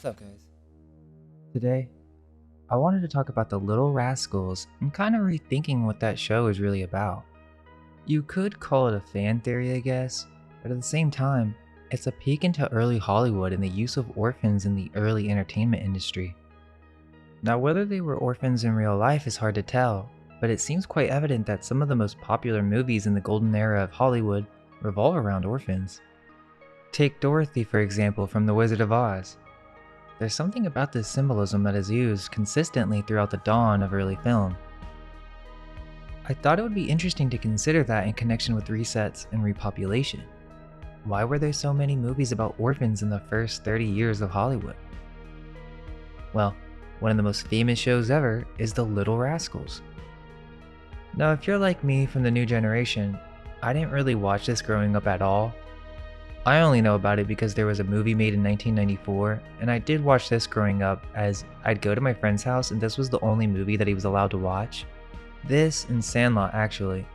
What's up, guys? Today, I wanted to talk about the Little Rascals and kind of rethinking what that show is really about. You could call it a fan theory, I guess, but at the same time, it's a peek into early Hollywood and the use of orphans in the early entertainment industry. Now, whether they were orphans in real life is hard to tell, but it seems quite evident that some of the most popular movies in the golden era of Hollywood revolve around orphans. Take Dorothy, for example, from The Wizard of Oz. There's something about this symbolism that is used consistently throughout the dawn of early film. I thought it would be interesting to consider that in connection with resets and repopulation. Why were there so many movies about orphans in the first 30 years of Hollywood? Well, one of the most famous shows ever is The Little Rascals. Now, if you're like me from the new generation, I didn't really watch this growing up at all. I only know about it because there was a movie made in 1994, and I did watch this growing up as I'd go to my friend's house and this was the only movie that he was allowed to watch. This and Sandlot, actually.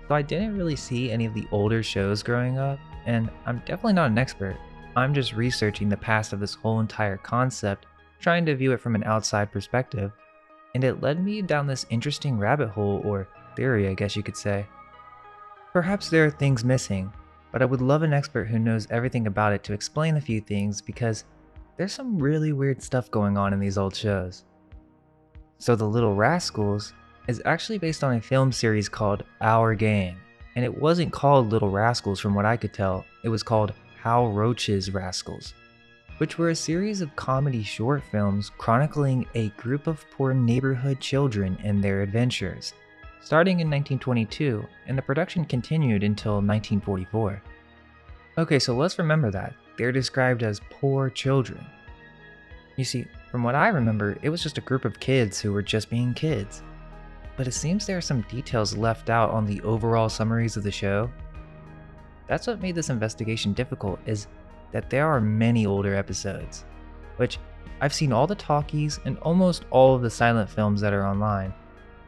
So I didn't really see any of the older shows growing up, and I'm definitely not an expert. I'm just researching the past of this whole entire concept, trying to view it from an outside perspective, and it led me down this interesting rabbit hole, or theory I guess you could say. Perhaps there are things missing, but I would love an expert who knows everything about it to explain a few things because there's some really weird stuff going on in these old shows. So The Little Rascals is actually based on a film series called Our Gang, and it wasn't called Little Rascals from what I could tell, it was called Hal Roach's Rascals, which were a series of comedy short films chronicling a group of poor neighborhood children and their adventures, starting in 1922, and the production continued until 1944. Okay, so let's remember that. They're described as poor children. You see, from what I remember, it was just a group of kids who were just being kids. But it seems there are some details left out on the overall summaries of the show. That's what made this investigation difficult, is that there are many older episodes, which I've seen all the talkies and almost all of the silent films that are online,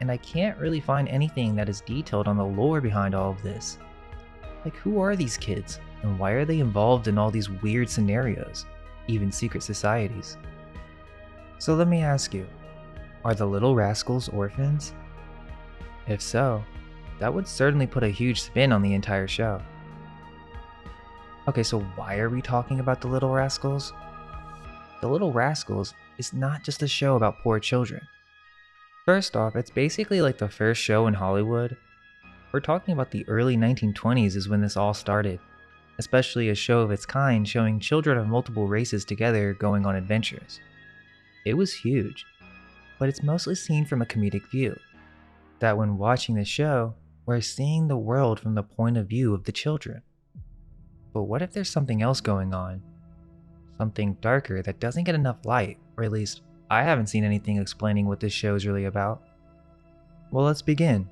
and I can't really find anything that is detailed on the lore behind all of this. Like, who are these kids, and why are they involved in all these weird scenarios, even secret societies? So let me ask you, are the Little Rascals orphans? If so, that would certainly put a huge spin on the entire show. Okay, so why are we talking about the Little Rascals? The Little Rascals is not just a show about poor children. First off, it's basically like the first show in Hollywood. We're talking about the early 1920s is when this all started, especially a show of its kind showing children of multiple races together going on adventures. It was huge, but it's mostly seen from a comedic view, that when watching the show, we're seeing the world from the point of view of the children. But what if there's something else going on? Something darker that doesn't get enough light, or at least I haven't seen anything explaining what this show is really about. Well, let's begin.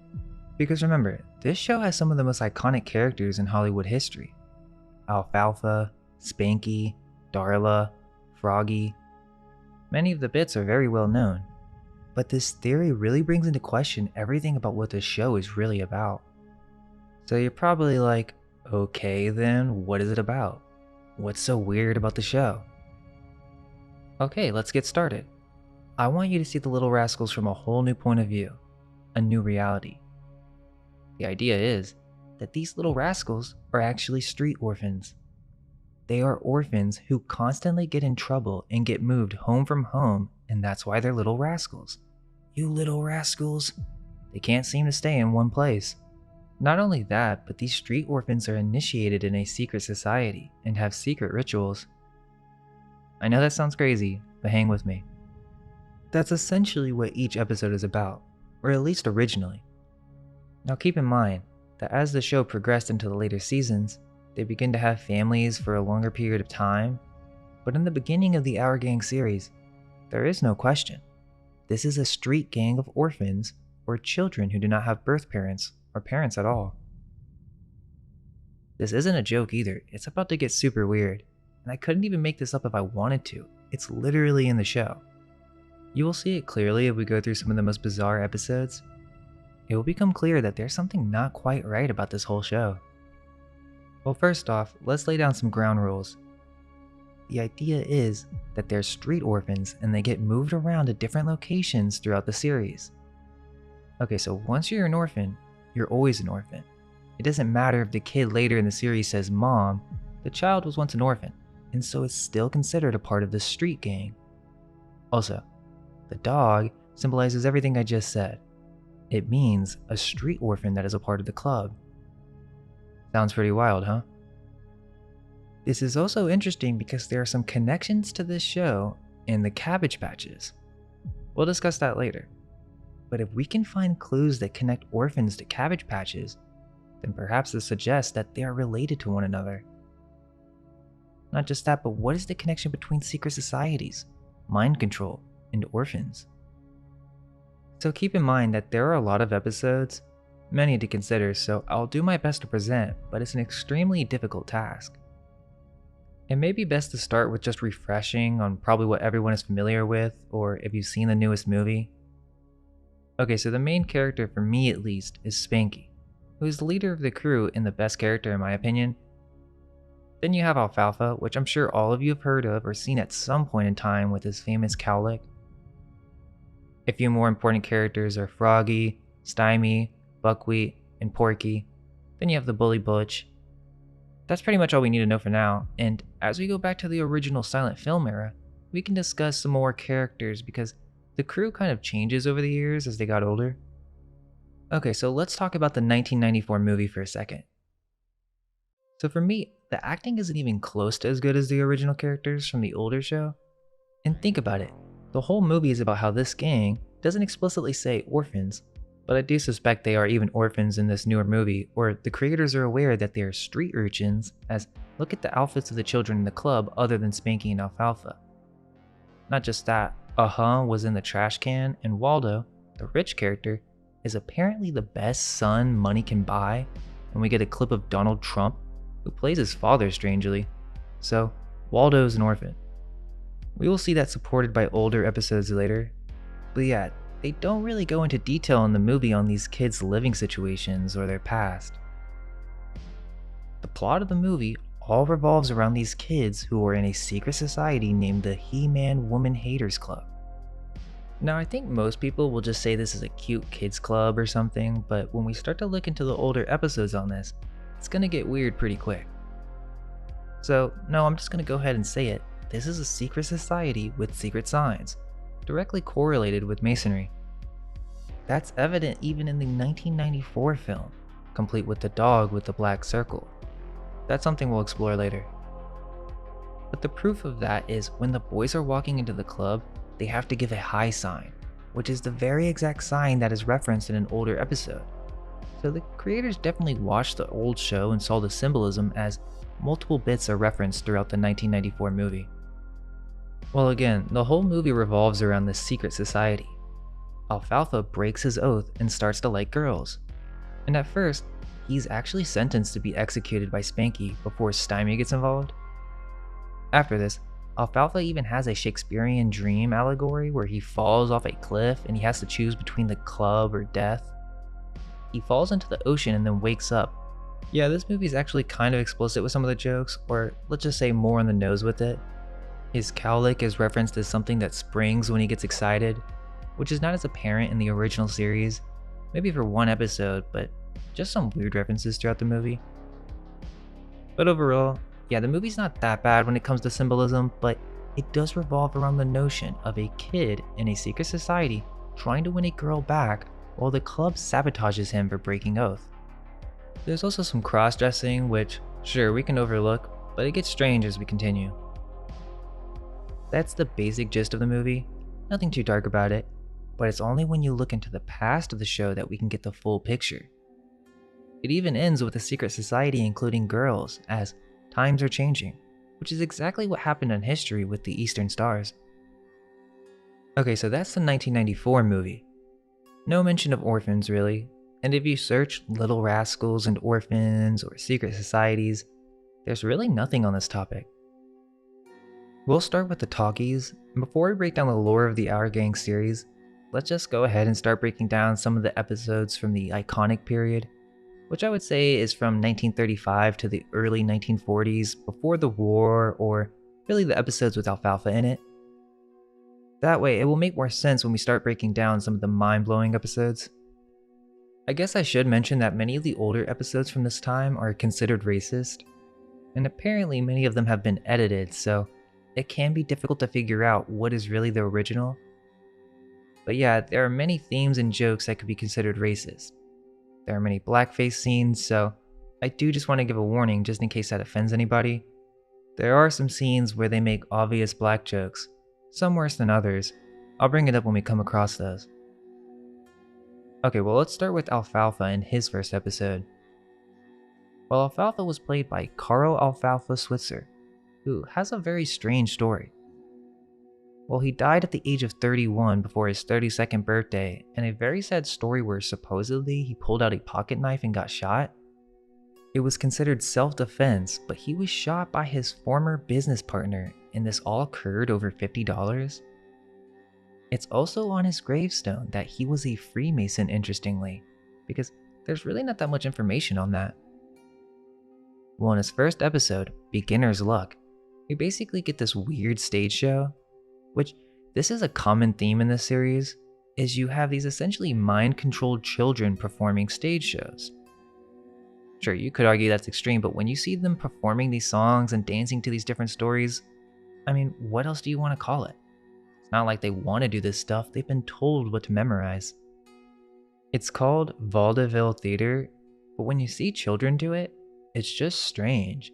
Because remember, this show has some of the most iconic characters in Hollywood history. Alfalfa, Spanky, Darla, Froggy. Many of the bits are very well known. But this theory really brings into question everything about what this show is really about. So you're probably like, okay then, what is it about? What's so weird about the show? Okay, let's get started. I want you to see the Little Rascals from a whole new point of view, a new reality. The idea is that these little rascals are actually street orphans. They are orphans who constantly get in trouble and get moved home from home, and that's why they're little rascals. You little rascals! They can't seem to stay in one place. Not only that, but these street orphans are initiated in a secret society and have secret rituals. I know that sounds crazy, but hang with me. That's essentially what each episode is about, or at least originally. Now keep in mind that as the show progressed into the later seasons, they begin to have families for a longer period of time, but in the beginning of the Our Gang series, there is no question. This is a street gang of orphans, or children who do not have birth parents, or parents at all. This isn't a joke either, it's about to get super weird, and I couldn't even make this up if I wanted to. It's literally in the show. You will see it clearly if we go through some of the most bizarre episodes. It will become clear that there's something not quite right about this whole show. Well, first off, let's lay down some ground rules. the idea is that they're street orphans and they get moved around to different locations throughout the series. Okay, so once you're an orphan, you're always an orphan. It doesn't matter if the kid later in the series says, "Mom, the child was once an orphan," and so is still considered a part of the street gang. Also, the dog symbolizes everything I just said. It means a street orphan that is a part of the club. Sounds pretty wild, huh? This is also interesting because there are some connections to this show and the Cabbage Patches. We'll discuss that later. But if we can find clues that connect orphans to Cabbage Patches, then perhaps this suggests that they are related to one another. Not just that, but what is the connection between secret societies, mind control, and orphans? So keep in mind that there are a lot of episodes, many to consider, so I'll do my best to present, but it's an extremely difficult task. It may be best to start with just refreshing on probably what everyone is familiar with, or if you've seen the newest movie. Okay, so the main character, for me at least, is Spanky, who is the leader of the crew and the best character in my opinion. Then you have Alfalfa, which I'm sure all of you have heard of or seen at some point in time with his famous cowlick. A few more important characters are Froggy, Stymie, Buckwheat, and Porky. Then you have the bully Butch. That's pretty much all we need to know for now, and as we go back to the original silent film era, we can discuss some more characters because the crew kind of changes over the years as they got older. Okay, so let's talk about the 1994 movie for a second. So for me, the acting isn't even close to as good as the original characters from the older show. And think about it, the whole movie is about how this gang doesn't explicitly say orphans, but I do suspect they are even orphans in this newer movie, or the creators are aware that they are street urchins, as look at the outfits of the children in the club other than Spanky and Alfalfa. Not just that, was in the trash can, and Waldo, the rich character, is apparently the best son money can buy, and we get a clip of Donald Trump, who plays his father strangely. So, Waldo is an orphan. We will see that supported by older episodes later, but yeah, they don't really go into detail in the movie on these kids' living situations or their past. The plot of the movie all revolves around these kids who are in a secret society named the He-Man Woman Haters Club. Now I think most people will just say this is a cute kids club or something, but when we start to look into the older episodes on this, it's gonna get weird pretty quick. So no, I'm just gonna go ahead and say it. This is a secret society with secret signs, directly correlated with masonry. That's evident even in the 1994 film, complete with the dog with the black circle. That's something we'll explore later. But the proof of that is when the boys are walking into the club, they have to give a high sign, which is the very exact sign that is referenced in an older episode. So the creators definitely watched the old show and saw the symbolism, as multiple bits are referenced throughout the 1994 movie. Well, again, the whole movie revolves around this secret society. Alfalfa breaks his oath and starts to like girls. And at first, he's actually sentenced to be executed by Spanky before Stymie gets involved. After this, Alfalfa even has a Shakespearean dream allegory where he falls off a cliff and he has to choose between the club or death. He falls into the ocean and then wakes up. Yeah, this movie is actually kind of explicit with some of the jokes, or let's just say more on the nose with it. His cowlick is referenced as something that springs when he gets excited, which is not as apparent in the original series, maybe for one episode, but just some weird references throughout the movie. But overall, yeah, the movie's not that bad when it comes to symbolism, but it does revolve around the notion of a kid in a secret society trying to win a girl back while the club sabotages him for breaking oath. There's also some cross-dressing, which, sure, we can overlook, but it gets strange as we continue. That's the basic gist of the movie, nothing too dark about it, but it's only when you look into the past of the show that we can get the full picture. It even ends with a secret society including girls, as times are changing, which is exactly what happened in history with the Eastern Stars. Okay, so that's the 1994 movie. No mention of orphans really, and if you search Little Rascals and orphans or secret societies, there's really nothing on this topic. We'll start with the talkies, and before we break down the lore of the Our Gang series, let's just go ahead and start breaking down some of the episodes from the iconic period, which I would say is from 1935 to the early 1940s, before the war, or really the episodes with Alfalfa in it. That way, it will make more sense when we start breaking down some of the mind-blowing episodes. I guess I should mention that many of the older episodes from this time are considered racist, and apparently many of them have been edited, so it can be difficult to figure out what is really the original. But yeah, there are many themes and jokes that could be considered racist. There are many blackface scenes, so I do just want to give a warning just in case that offends anybody. There are some scenes where they make obvious black jokes, some worse than others. I'll bring it up when we come across those. Okay, well let's start with Alfalfa in his first episode. Well, Alfalfa was played by Carl Alfalfa Switzer, who has a very strange story. Well, he died at the age of 31 before his 32nd birthday, and a very sad story where supposedly he pulled out a pocket knife and got shot. It was considered self-defense, but he was shot by his former business partner, and this all occurred over $50. It's also on his gravestone that he was a Freemason, interestingly, because there's really not that much information on that. Well, in his first episode, Beginner's Luck, we basically get this weird stage show, which this is a common theme in this series, is you have these essentially mind-controlled children performing stage shows. Sure, you could argue that's extreme, but when you see them performing these songs and dancing to these different stories, I mean, what else do you want to call it? It's not like they want to do this stuff, they've been told what to memorize. It's called vaudeville theater, but when you see children do it, it's just strange.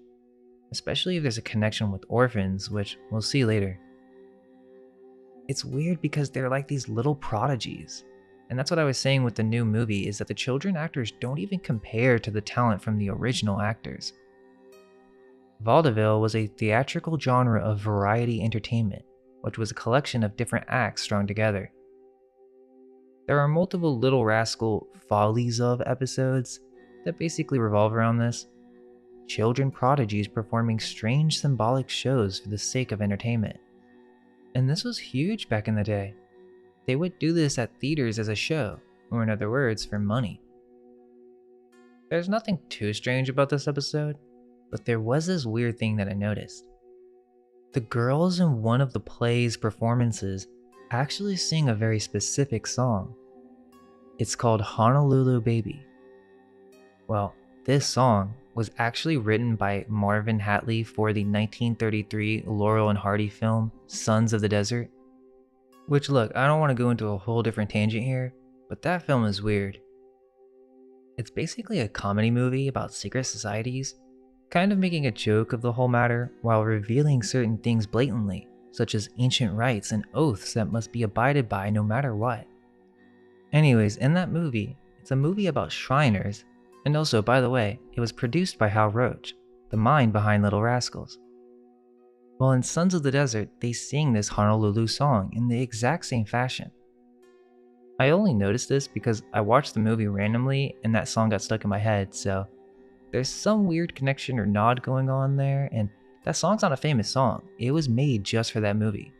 Especially if there's a connection with orphans, which we'll see later. It's weird because they're like these little prodigies. And that's what I was saying with the new movie, is that the children actors don't even compare to the talent from the original actors. Vaudeville was a theatrical genre of variety entertainment, which was a collection of different acts strung together. There are multiple Little Rascal Follies of episodes that basically revolve around this. Children prodigies performing strange symbolic shows for the sake of entertainment. And this was huge back in the day. They would do this at theaters as a show, or in other words, for money. There's nothing too strange about this episode, but there was this weird thing that I noticed. The girls in one of the play's performances actually sing a very specific song. It's called Honolulu Baby. Well, this song was actually written by Marvin Hatley for the 1933 Laurel and Hardy film Sons of the Desert. Which, look, I don't want to go into a whole different tangent here, but that film is weird. It's basically a comedy movie about secret societies, kind of making a joke of the whole matter while revealing certain things blatantly, such as ancient rites and oaths that must be abided by no matter what. Anyways, in that movie, it's a movie about Shriners, and also, by the way, it was produced by Hal Roach, the mind behind Little Rascals. Well, in Sons of the Desert, they sing this Honolulu song in the exact same fashion. I only noticed this because I watched the movie randomly and that song got stuck in my head, so there's some weird connection or nod going on there, and that song's not a famous song, it was made just for that movie.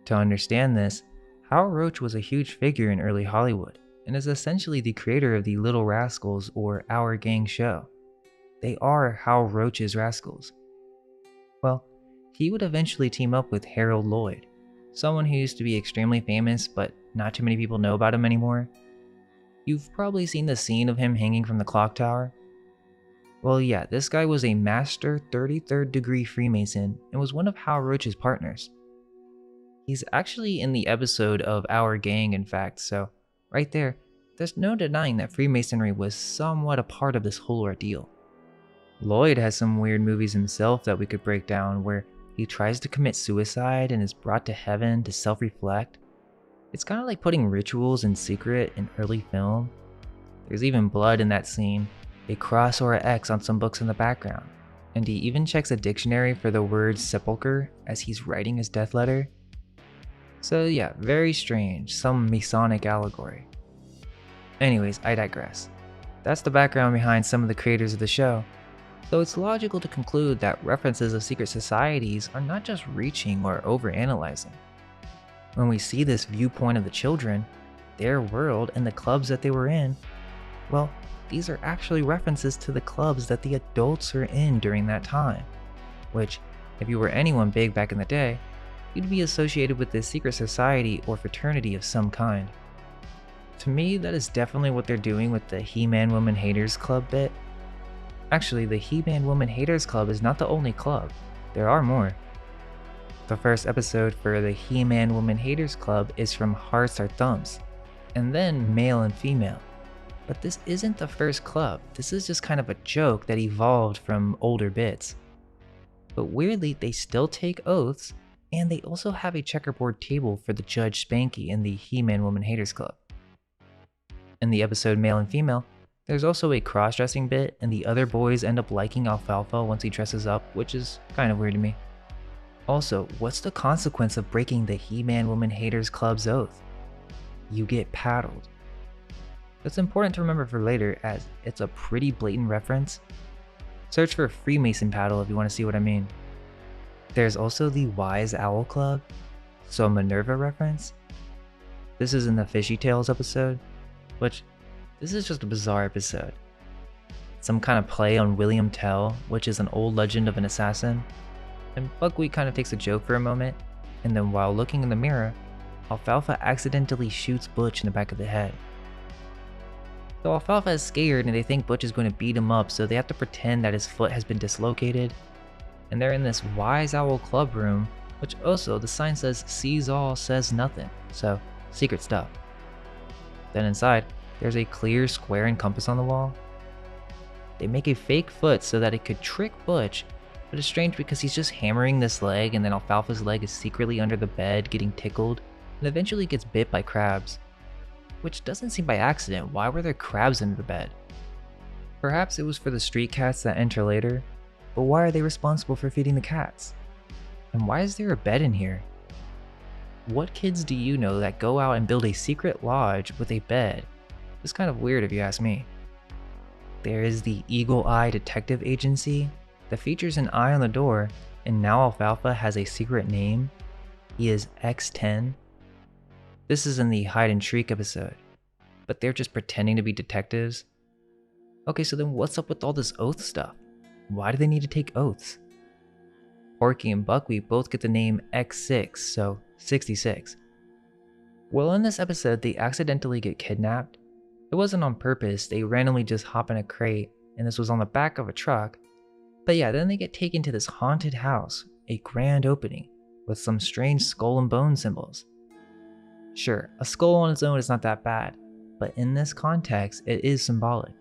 To understand this, Hal Roach was a huge figure in early Hollywood, and is essentially the creator of the Little Rascals or Our Gang show. They are Hal Roach's Rascals. Well, he would eventually team up with Harold Lloyd, someone who used to be extremely famous but not too many people know about him anymore. You've probably seen the scene of him hanging from the clock tower. Well, yeah, this guy was a master 33rd degree Freemason and was one of Hal Roach's partners. He's actually in the episode of Our Gang, in fact, so right there's no denying that Freemasonry was somewhat a part of this whole ordeal. Lloyd has some weird movies himself that we could break down where he tries to commit suicide and is brought to heaven to self-reflect. It's kind of like putting rituals in secret in early film. There's even blood in that scene, a cross or an X on some books in the background, and he even checks a dictionary for the word sepulcher as he's writing his death letter. So yeah, very strange, some Masonic allegory. Anyways, I digress. That's the background behind some of the creators of the show. So it's logical to conclude that references of secret societies are not just reaching or overanalyzing. When we see this viewpoint of the children, their world, and the clubs that they were in, well, these are actually references to the clubs that the adults are in during that time, which If you were anyone big back in the day, you'd be associated with this secret society or fraternity of some kind. To me, that is definitely what they're doing with the He-Man Woman Haters Club bit. Actually, the He-Man Woman Haters Club is not the only club. There are more. The first episode for the He-Man Woman Haters Club is from Hearts Are Thumbs, and then Male and Female. But this isn't the first club, this is just kind of a joke that evolved from older bits. But weirdly, they still take oaths, and they also have a checkerboard table for the Judge Spanky in the He-Man Woman Haters Club. In the episode Male and Female, there's also a cross-dressing bit, and the other boys end up liking Alfalfa once he dresses up, which is kind of weird to me. Also, what's the consequence of breaking the He-Man Woman Haters Club's oath? You get paddled. That's important to remember for later, as it's a pretty blatant reference. Search for Freemason paddle if you want to see what I mean. There's also the Wise Owl Club, so Minerva reference. This is in the Fishy Tales episode, which this is just a bizarre episode. Some kind of play on William Tell, which is an old legend of an assassin, and Buckwheat kind of takes a joke for a moment, and then while looking in the mirror, Alfalfa accidentally shoots Butch in the back of the head. So Alfalfa is scared and they think Butch is going to beat him up, so they have to pretend that his foot has been dislocated. And they're in this Wise Owl Club room, which also the sign says sees all, says nothing, so secret stuff. Then inside, there's a clear square and compass on the wall. They make a fake foot so that it could trick Butch, but it's strange because he's just hammering this leg, and then Alfalfa's leg is secretly under the bed getting tickled, and eventually gets bit by crabs. Which doesn't seem by accident. Why were there crabs under the bed? Perhaps it was for the street cats that enter later, but why are they responsible for feeding the cats? And why is there a bed in here? What kids do you know that go out and build a secret lodge with a bed? It's kind of weird if you ask me. There is the Eagle Eye Detective Agency that features an eye on the door, and now Alfalfa has a secret name. He is X10. This is in the Hide and Shriek episode, but they're just pretending to be detectives. Okay, so then what's up with all this oath stuff? Why do they need to take oaths? Porky and Buckwheat both get the name X6, so 66. Well, in this episode, they accidentally get kidnapped. It wasn't on purpose, they randomly just hop in a crate, and this was on the back of a truck. But yeah, then they get taken to this haunted house, a grand opening, with some strange skull and bone symbols. Sure, a skull on its own is not that bad, but in this context, it is symbolic.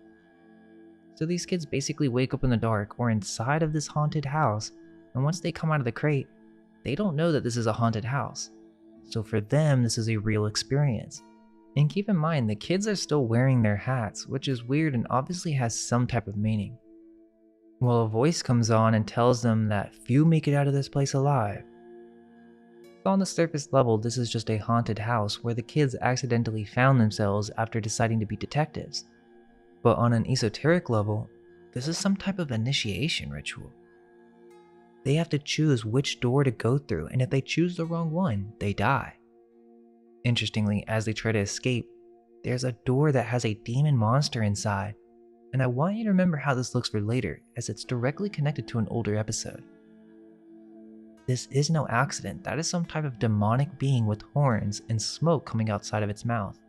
So these kids basically wake up in the dark or inside of this haunted house, and once they come out of the crate, they don't know that this is a haunted house. So for them, this is a real experience. And keep in mind, the kids are still wearing their hats, which is weird and obviously has some type of meaning. Well, a voice comes on and tells them that few make it out of this place alive. So on the surface level, this is just a haunted house where the kids accidentally found themselves after deciding to be detectives. But on an esoteric level, this is some type of initiation ritual. They have to choose which door to go through, and if they choose the wrong one, they die. Interestingly, as they try to escape, there's a door that has a demon monster inside, and I want you to remember how this looks for later, as it's directly connected to an older episode. This is no accident, that is some type of demonic being with horns and smoke coming outside of its mouth.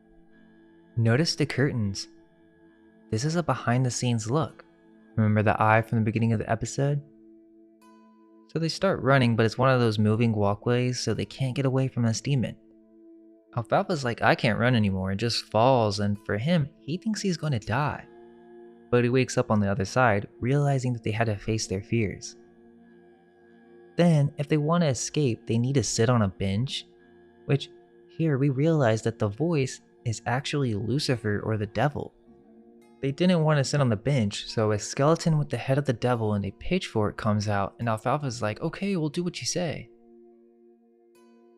Notice the curtains. This is a behind the scenes look. Remember the eye from the beginning of the episode? So they start running, but it's one of those moving walkways, so they can't get away from this demon. Alfalfa's like, I can't run anymore, and just falls, and for him, he thinks he's going to die. But he wakes up on the other side, realizing that they had to face their fears. Then, if they want to escape, they need to sit on a bench, which here we realize that the voice is actually Lucifer or the devil. They didn't want to sit on the bench, so a skeleton with the head of the devil and a pitchfork comes out, and Alfalfa's like, okay, we'll do what you say.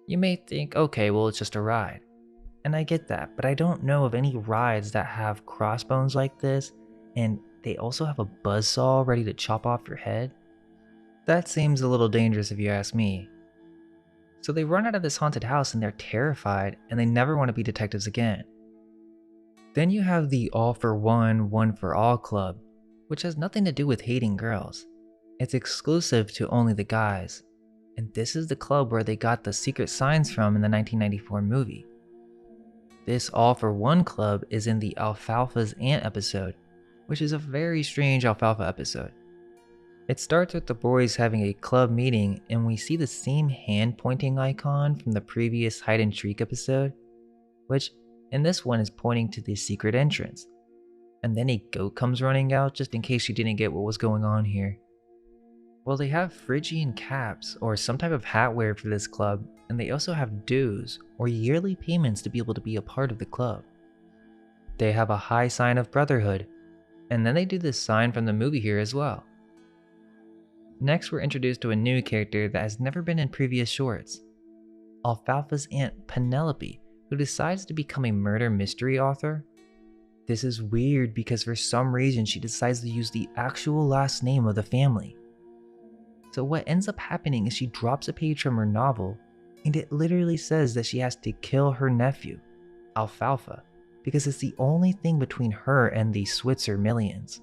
You may think, okay, well, it's just a ride. And I get that, but I don't know of any rides that have crossbones like this, and they also have a buzzsaw ready to chop off your head. That seems a little dangerous if you ask me. So they run out of this haunted house and they're terrified, and they never want to be detectives again. Then you have the All for One, One for All club, which has nothing to do with hating girls. It's exclusive to only the guys, and this is the club where they got the secret signs from in the 1994 movie. This All for One club is in the Alfalfa's Aunt episode, which is a very strange Alfalfa episode. It starts with the boys having a club meeting, and we see the same hand pointing icon from the previous hide and shriek episode, which in this one is pointing to the secret entrance. And then a goat comes running out just in case you didn't get what was going on here. Well, they have Phrygian caps or some type of hat wear for this club, and they also have dues or yearly payments to be able to be a part of the club. They have a high sign of brotherhood, and then they do this sign from the movie here as well. Next, we're introduced to a new character that has never been in previous shorts. Alfalfa's aunt Penelope, who decides to become a murder mystery author. This is weird because for some reason she decides to use the actual last name of the family. So what ends up happening is she drops a page from her novel, and it literally says that she has to kill her nephew, Alfalfa, because it's the only thing between her and the Switzer millions.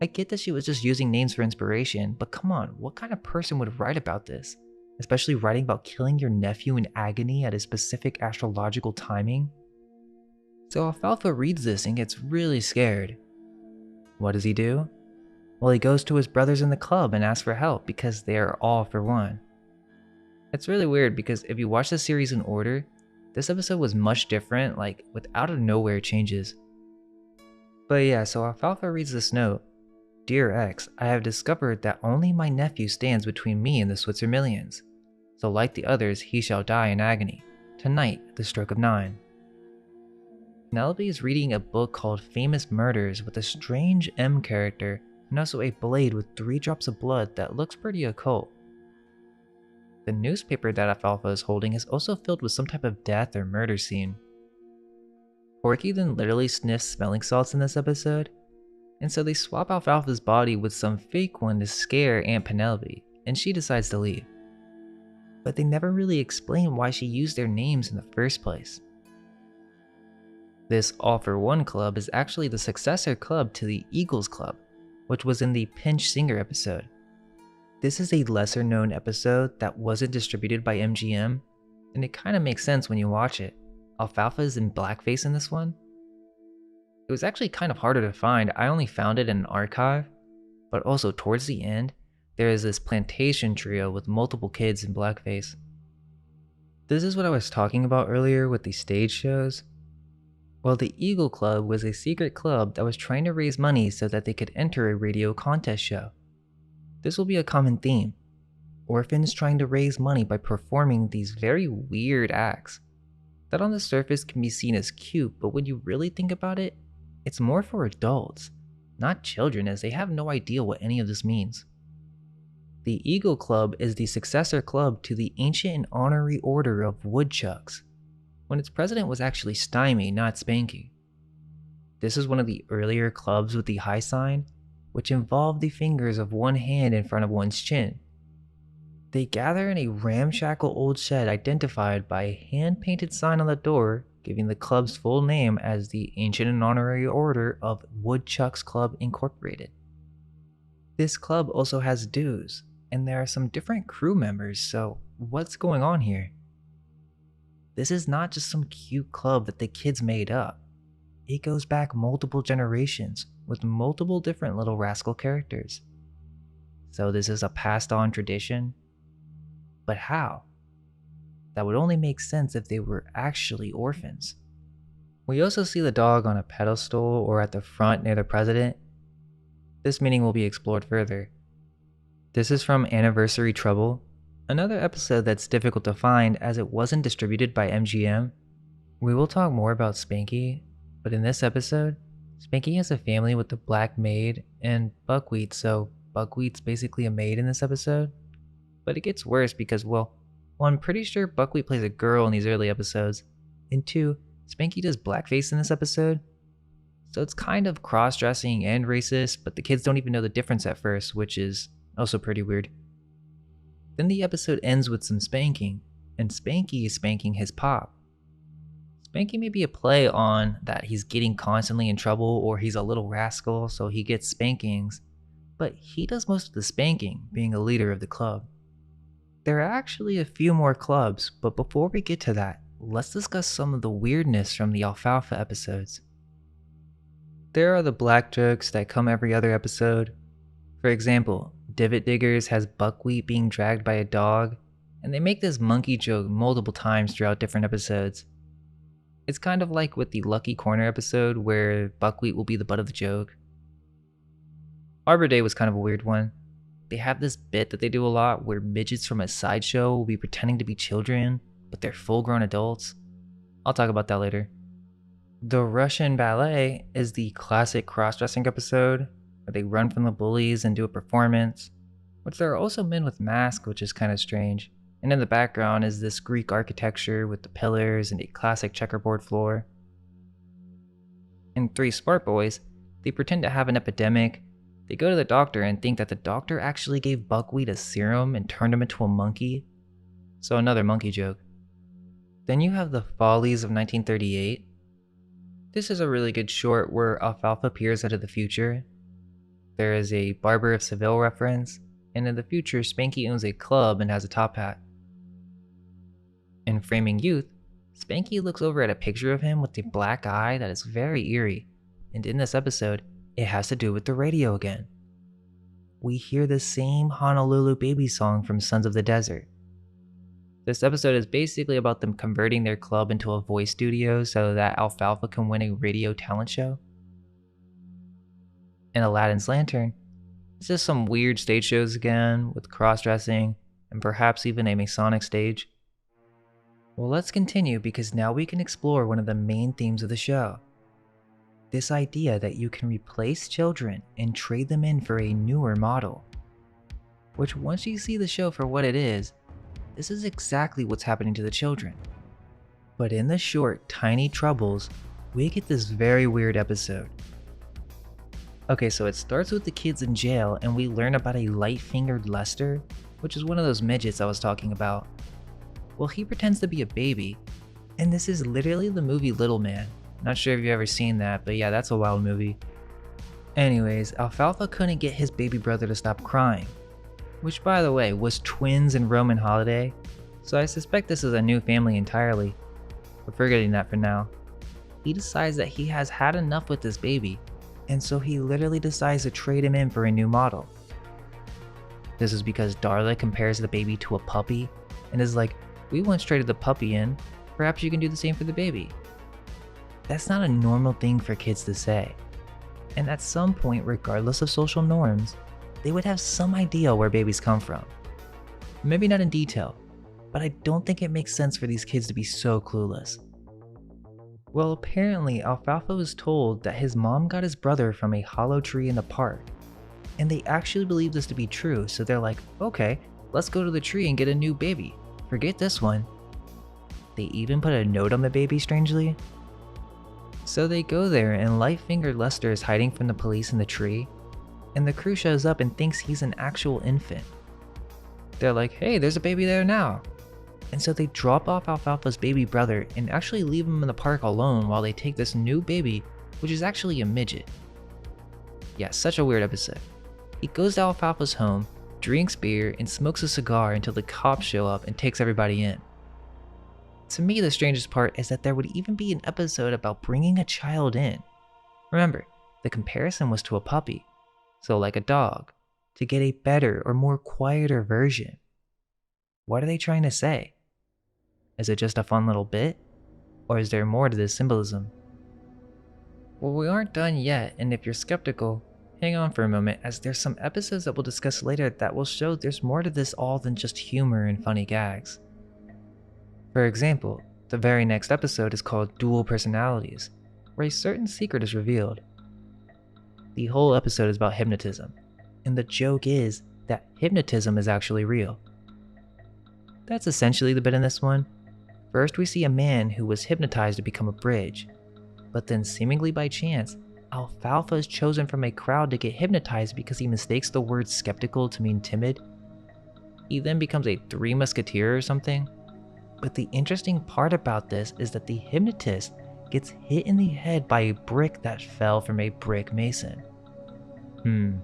I get that she was just using names for inspiration, but come on, what kind of person would write about this? Especially writing about killing your nephew in agony at a specific astrological timing? So Alfalfa reads this and gets really scared. What does he do? Well, he goes to his brothers in the club and asks for help because they are all for one. It's really weird because if you watch the series in order, this episode was much different, like with out of nowhere changes. But yeah, so Alfalfa reads this note. Dear X, I have discovered that only my nephew stands between me and the Switzer millions. So like the others, he shall die in agony, tonight at the stroke of 9. Penelope is reading a book called Famous Murders with a strange M character and also a blade with 3 drops of blood that looks pretty occult. The newspaper that Alfalfa is holding is also filled with some type of death or murder scene. Porky then literally sniffs smelling salts in this episode, and so they swap Alfalfa's body with some fake one to scare Aunt Penelope, and she decides to leave. But they never really explain why she used their names in the first place. This All for One club is actually the successor club to the Eagles Club, which was in the Pinch Singer episode. This is a lesser known episode that wasn't distributed by MGM, and it kinda makes sense when you watch it. Alfalfa is in blackface in this one. It was actually kind of harder to find. I only found it in an archive, but also towards the end, there is this plantation trio with multiple kids in blackface. This is what I was talking about earlier with the stage shows. Well, the Eagle Club was a secret club that was trying to raise money so that they could enter a radio contest show. This will be a common theme. Orphans trying to raise money by performing these very weird acts that on the surface can be seen as cute, but when you really think about it, it's more for adults, not children, as they have no idea what any of this means. The Eagle Club is the successor club to the ancient and honorary order of woodchucks, when its president was actually Stymie, not Spanky. This is one of the earlier clubs with the high sign, which involved the fingers of one hand in front of one's chin. They gather in a ramshackle old shed identified by a hand-painted sign on the door giving the club's full name as the Ancient and Honorary Order of Woodchucks Club Incorporated. This club also has dues, and there are some different crew members, so what's going on here? This is not just some cute club that the kids made up. It goes back multiple generations with multiple different Little Rascal characters. So this is a passed on tradition? But how? That would only make sense if they were actually orphans. We also see the dog on a pedestal or at the front near the president. This meaning will be explored further. This is from Anniversary Trouble, another episode that's difficult to find as it wasn't distributed by MGM. We will talk more about Spanky, but in this episode, Spanky has a family with the black maid and Buckwheat, so Buckwheat's basically a maid in this episode. But it gets worse because, well, I'm pretty sure Buckwheat plays a girl in these early episodes, and 2, Spanky does blackface in this episode. So it's kind of cross-dressing and racist, but the kids don't even know the difference at first, which is also pretty weird. Then the episode ends with some spanking, and Spanky is spanking his pop. Spanky may be a play on that he's getting constantly in trouble or he's a little rascal, so he gets spankings, but he does most of the spanking, being a leader of the club. There are actually a few more clubs, but before we get to that, let's discuss some of the weirdness from the Alfalfa episodes. There are the black jokes that come every other episode. For example, Divot Diggers has buckwheat being dragged by a dog, and they make this monkey joke multiple times throughout different episodes. It's kind of like with the Lucky Corner episode where buckwheat will be the butt of the joke. Arbor Day was kind of a weird one. They have this bit that they do a lot where midgets from a sideshow will be pretending to be children, but they're full-grown adults. I'll talk about that later. The Russian Ballet is the classic cross-dressing episode where they run from the bullies and do a performance, which there are also men with masks, which is kind of strange. And in the background is this Greek architecture with the pillars and a classic checkerboard floor. In Three Smart Boys, they pretend to have an epidemic. They go to the doctor and think that the doctor actually gave buckwheat a serum and turned him into a monkey. So another monkey joke. Then you have The Follies of 1938. This is a really good short where Alfalfa peers out of the future. There is a Barber of Seville reference, and in the future Spanky owns a club and has a top hat. In Framing Youth, Spanky looks over at a picture of him with a black eye that is very eerie, and in this episode, it has to do with the radio again. We hear the same Honolulu Baby song from Sons of the Desert. This episode is basically about them converting their club into a voice studio so that Alfalfa can win a radio talent show. In Aladdin's Lantern, it's just some weird stage shows again, with cross-dressing, and perhaps even a Masonic stage. Well, let's continue because now we can explore one of the main themes of the show. This idea that you can replace children and trade them in for a newer model. Which once you see the show for what it is, this is exactly what's happening to the children. But in the short, Tiny Troubles, we get this very weird episode. Okay, so it starts with the kids in jail and we learn about a light-fingered Lester, which is one of those midgets I was talking about. Well, he pretends to be a baby, and this is literally the movie Little Man. Not sure if you've ever seen that, but yeah, that's a wild movie. Anyways, Alfalfa couldn't get his baby brother to stop crying, which by the way was twins and Roman Holiday, so I suspect this is a new family entirely, but forgetting that for now. He decides that he has had enough with this baby, and so he literally decides to trade him in for a new model. This is because Darla compares the baby to a puppy, and is like, we once traded the puppy in, perhaps you can do the same for the baby. That's not a normal thing for kids to say, and at some point, regardless of social norms, they would have some idea where babies come from. Maybe not in detail, but I don't think it makes sense for these kids to be so clueless. Well, apparently Alfalfa was told that his mom got his brother from a hollow tree in the park, and they actually believe this to be true, so they're like, okay, let's go to the tree and get a new baby. Forget this one. They even put a note on the baby, strangely. So they go there and light-fingered Lester is hiding from the police in the tree, and the crew shows up and thinks he's an actual infant. They're like, hey, there's a baby there now. And so they drop off Alfalfa's baby brother and actually leave him in the park alone while they take this new baby, which is actually a midget. Yeah, such a weird episode. He goes to Alfalfa's home, drinks beer, and smokes a cigar until the cops show up and takes everybody in. To me, the strangest part is that there would even be an episode about bringing a child in. Remember, the comparison was to a puppy, so like a dog, to get a better or more quieter version. What are they trying to say? Is it just a fun little bit? Or is there more to this symbolism? Well, we aren't done yet, and if you're skeptical, hang on for a moment, as there's some episodes that we'll discuss later that will show there's more to this all than just humor and funny gags. For example, the very next episode is called Dual Personalities, where a certain secret is revealed. The whole episode is about hypnotism, and the joke is that hypnotism is actually real. That's essentially the bit in this one. First we see a man who was hypnotized to become a bridge, but then seemingly by chance, Alfalfa is chosen from a crowd to get hypnotized because he mistakes the word skeptical to mean timid. He then becomes a Three Musketeer or something. But the interesting part about this is that the hypnotist gets hit in the head by a brick that fell from a brick mason. And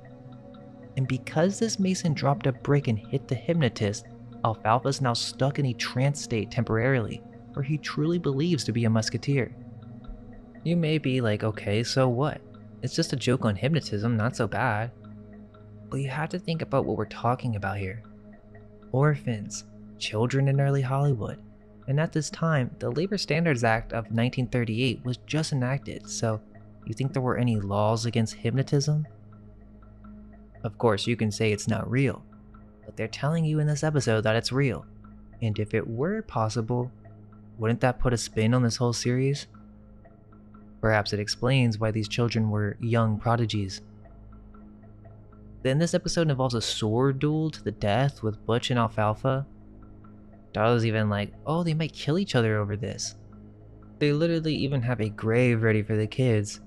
because this mason dropped a brick and hit the hypnotist, Alfalfa's now stuck in a trance state temporarily, where he truly believes to be a musketeer. You may be like, okay, so what? It's just a joke on hypnotism, not so bad. But you have to think about what we're talking about here. Orphans, children in early Hollywood. And at this time, the Labor Standards Act of 1938 was just enacted, so you think there were any laws against hypnotism? Of course, you can say it's not real, but they're telling you in this episode that it's real. And if it were possible, wouldn't that put a spin on this whole series? Perhaps it explains why these children were young prodigies. Then this episode involves a sword duel to the death with Butch and Alfalfa. Darla's even like, oh, they might kill each other over this. They literally even have a grave ready for the kids.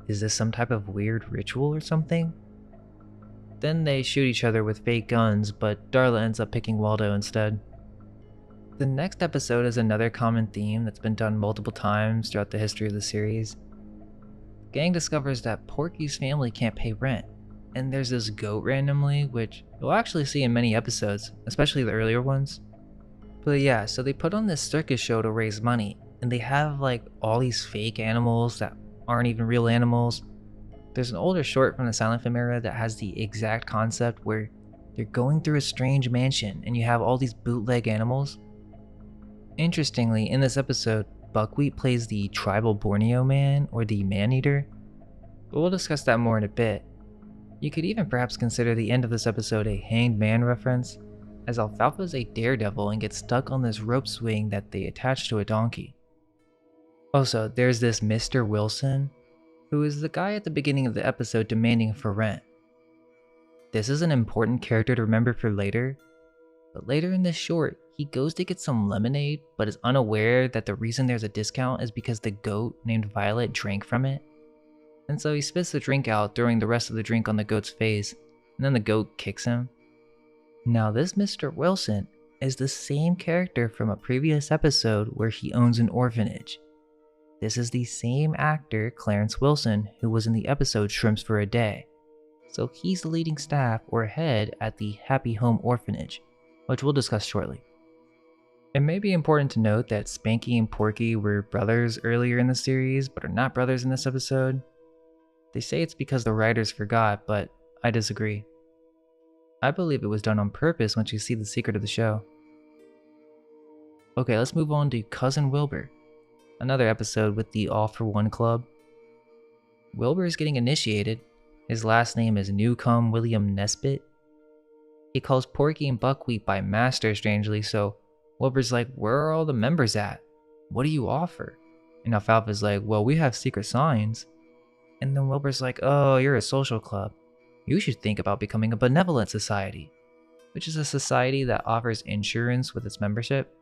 Is this some type of weird ritual or something? Then they shoot each other with fake guns, but Darla ends up picking Waldo instead. The next episode is another common theme that's been done multiple times throughout the history of the series. The gang discovers that Porky's family can't pay rent, and there's this goat randomly, which you'll actually see in many episodes, especially the earlier ones. But yeah, so they put on this circus show to raise money, and they have like all these fake animals that aren't even real animals. There's an older short from the silent film era that has the exact concept where they're going through a strange mansion and you have all these bootleg animals. Interestingly, in this episode, Buckwheat plays the tribal Borneo man or the man-eater, but we'll discuss that more in a bit. You could even perhaps consider the end of this episode a hanged man reference, as Alfalfa is a daredevil and gets stuck on this rope swing that they attach to a donkey. Also, there's this Mr. Wilson, who is the guy at the beginning of the episode demanding for rent. This is an important character to remember for later, but later in this short, he goes to get some lemonade, but is unaware that the reason there's a discount is because the goat named Violet drank from it. And so he spits the drink out, throwing the rest of the drink on the goat's face, and then the goat kicks him. Now this Mr. Wilson is the same character from a previous episode where he owns an orphanage. This is the same actor, Clarence Wilson, who was in the episode Shrimps for a Day. So he's the leading staff or head at the Happy Home Orphanage, which we'll discuss shortly. It may be important to note that Spanky and Porky were brothers earlier in the series, but are not brothers in this episode. They say it's because the writers forgot, but I disagree. I believe it was done on purpose once you see the secret of the show. Okay, let's move on to Cousin Wilbur, another episode with the All for One Club. Wilbur is getting initiated. His last name is Newcomb William Nesbitt. He calls Porky and Buckwheat by master strangely, so Wilbur's like, where are all the members at? What do you offer? And Alfalfa's like, well, we have secret signs. And then Wilbur's like, oh, you're a social club. You should think about becoming a benevolent society, which is a society that offers insurance with its membership.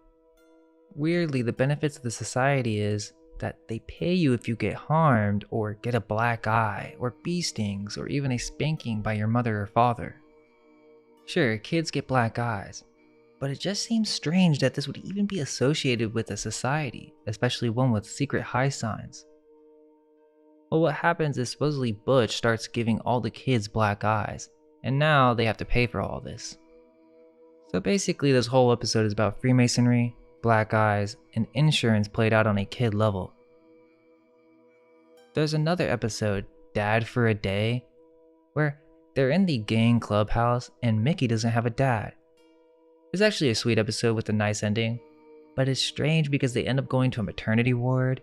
Weirdly, the benefits of the society is that they pay you if you get harmed or get a black eye or bee stings or even a spanking by your mother or father. Sure, kids get black eyes, but it just seems strange that this would even be associated with a society, especially one with secret high signs. Well, what happens is supposedly Butch starts giving all the kids black eyes, and now they have to pay for all this. So basically this whole episode is about Freemasonry, black eyes, and insurance played out on a kid level. There's another episode, Dad for a Day, where they're in the gang clubhouse and Mickey doesn't have a dad. It's actually a sweet episode with a nice ending, but it's strange because they end up going to a maternity ward,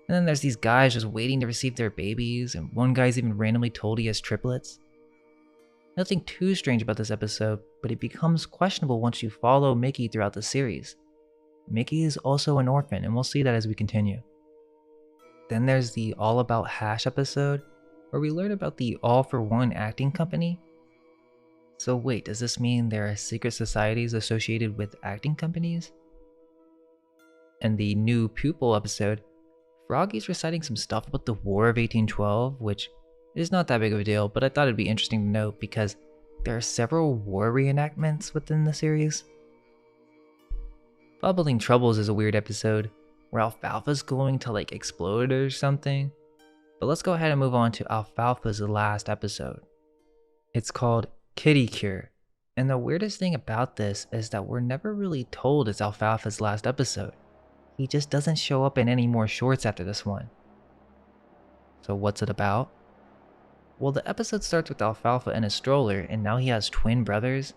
and then there's these guys just waiting to receive their babies, and one guy's even randomly told he has triplets. Nothing too strange about this episode, but it becomes questionable once you follow Mickey throughout the series. Mickey is also an orphan, and we'll see that as we continue. Then there's the All About Hash episode, where we learn about the All for One acting company. So wait, does this mean there are secret societies associated with acting companies? And the New Pupil episode, Froggy's reciting some stuff about the War of 1812, which is not that big of a deal, but I thought it'd be interesting to note because there are several war reenactments within the series. Bubbling Troubles is a weird episode, where Alfalfa's going to like explode or something. But let's go ahead and move on to Alfalfa's last episode. It's called Kitty Cure, And the weirdest thing about this is that we're never really told it's Alfalfa's last episode. He just doesn't show up in any more shorts after this one. So what's it about? Well, the episode starts with Alfalfa in a stroller and now he has twin brothers.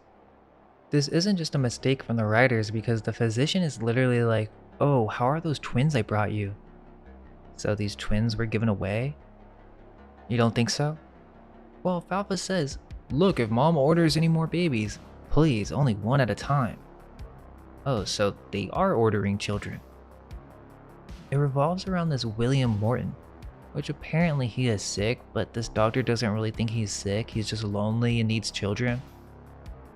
This isn't just a mistake from the writers because the physician is literally like, "Oh, how are those twins I brought you?" So these twins were given away? You don't think so? Well, Alfalfa says, "Look, if mom orders any more babies, please, only one at a time." Oh, so they are ordering children. It revolves around this William Morton, which apparently he is sick, but this doctor doesn't really think he's sick, he's just lonely and needs children.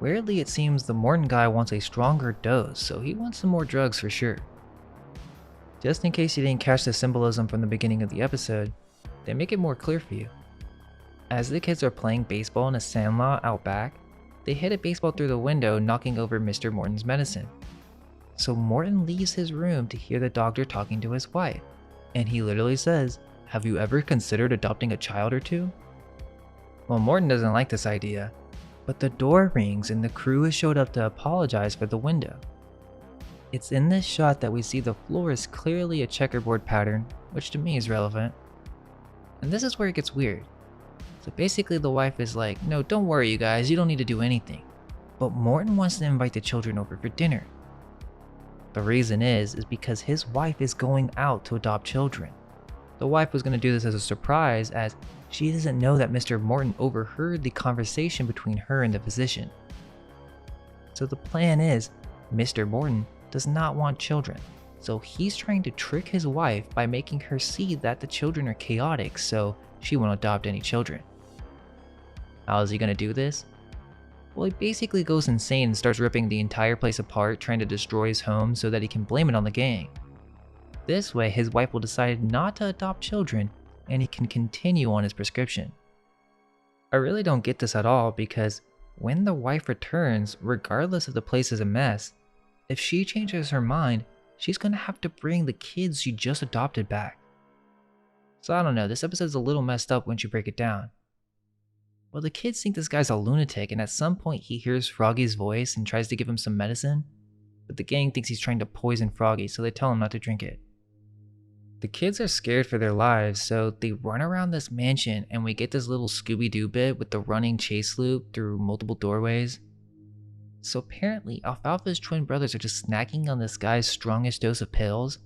Weirdly, it seems the Morton guy wants a stronger dose, so he wants some more drugs for sure. Just in case you didn't catch the symbolism from the beginning of the episode, they make it more clear for you. As the kids are playing baseball in a sandlot out back, they hit a baseball through the window, knocking over Mr. Morton's medicine. So Morton leaves his room to hear the doctor talking to his wife, and he literally says, "Have you ever considered adopting a child or two?" Well, Morton doesn't like this idea, but the door rings and the crew has showed up to apologize for the window. It's in this shot that we see the floor is clearly a checkerboard pattern, which to me is relevant. And this is where it gets weird. So basically the wife is like, "No, don't worry you guys, you don't need to do anything." But Morton wants to invite the children over for dinner. The reason is because his wife is going out to adopt children. The wife was going to do this as a surprise as she doesn't know that Mr. Morton overheard the conversation between her and the physician. So the plan is, Mr. Morton does not want children, so he's trying to trick his wife by making her see that the children are chaotic, so she won't adopt any children. How is he going to do this? Well, he basically goes insane and starts ripping the entire place apart, trying to destroy his home so that he can blame it on the gang. This way, his wife will decide not to adopt children and he can continue on his prescription. I really don't get this at all because when the wife returns, regardless if the place is a mess, if she changes her mind, she's going to have to bring the kids she just adopted back. So I don't know, this episode's a little messed up once you break it down. Well, the kids think this guy's a lunatic and at some point he hears Froggy's voice and tries to give him some medicine, but the gang thinks he's trying to poison Froggy, so they tell him not to drink it. The kids are scared for their lives, so they run around this mansion and we get this little Scooby-Doo bit with the running chase loop through multiple doorways. So apparently Alfalfa's twin brothers are just snacking on this guy's strongest dose of pills,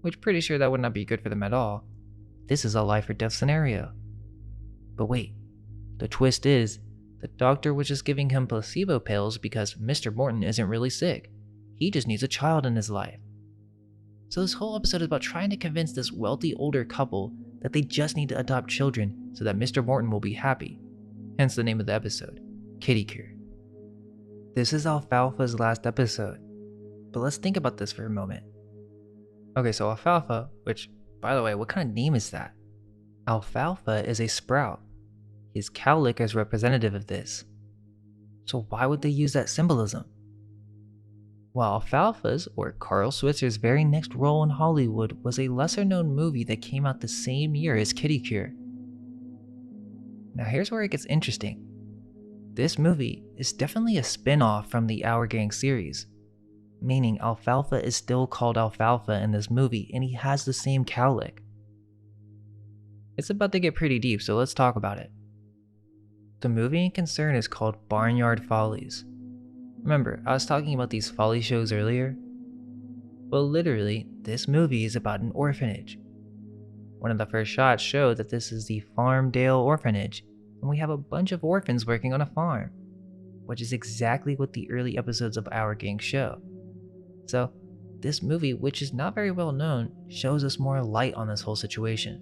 which pretty sure that would not be good for them at all. This is a life or death scenario. But wait, the twist is, the doctor was just giving him placebo pills because Mr. Morton isn't really sick. He just needs a child in his life. So this whole episode is about trying to convince this wealthy older couple that they just need to adopt children so that Mr. Morton will be happy. Hence the name of the episode, Kitty Cure. This is Alfalfa's last episode, but let's think about this for a moment. Okay, so Alfalfa, which, by the way, what kind of name is that? Alfalfa is a sprout. His cowlick is representative of this. So why would they use that symbolism? Well, Alfalfa's, or Carl Switzer's very next role in Hollywood was a lesser known movie that came out the same year as Kitty Cure. Now here's where it gets interesting. This movie is definitely a spin-off from the Our Gang series, meaning Alfalfa is still called Alfalfa in this movie and he has the same cowlick. It's about to get pretty deep, so let's talk about it. The movie in concern is called Barnyard Follies. Remember, I was talking about these folly shows earlier? Well, literally, this movie is about an orphanage. One of the first shots show that this is the Farmdale Orphanage, and we have a bunch of orphans working on a farm, which is exactly what the early episodes of Our Gang show. So, this movie, which is not very well known, shows us more light on this whole situation.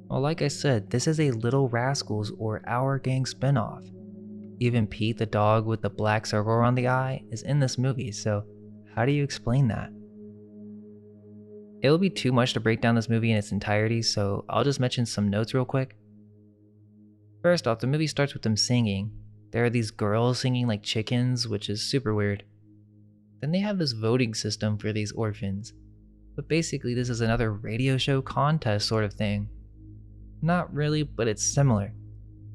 Well, like I said, this is a Little Rascals or Our Gang spinoff. Even Pete the dog with the black circle around the eye is in this movie, so how do you explain that? It'll be too much to break down this movie in its entirety, so I'll just mention some notes real quick. First off, the movie starts with them singing. There are these girls singing like chickens, which is super weird. Then they have this voting system for these orphans. But basically this is another radio show contest sort of thing. Not really, but it's similar.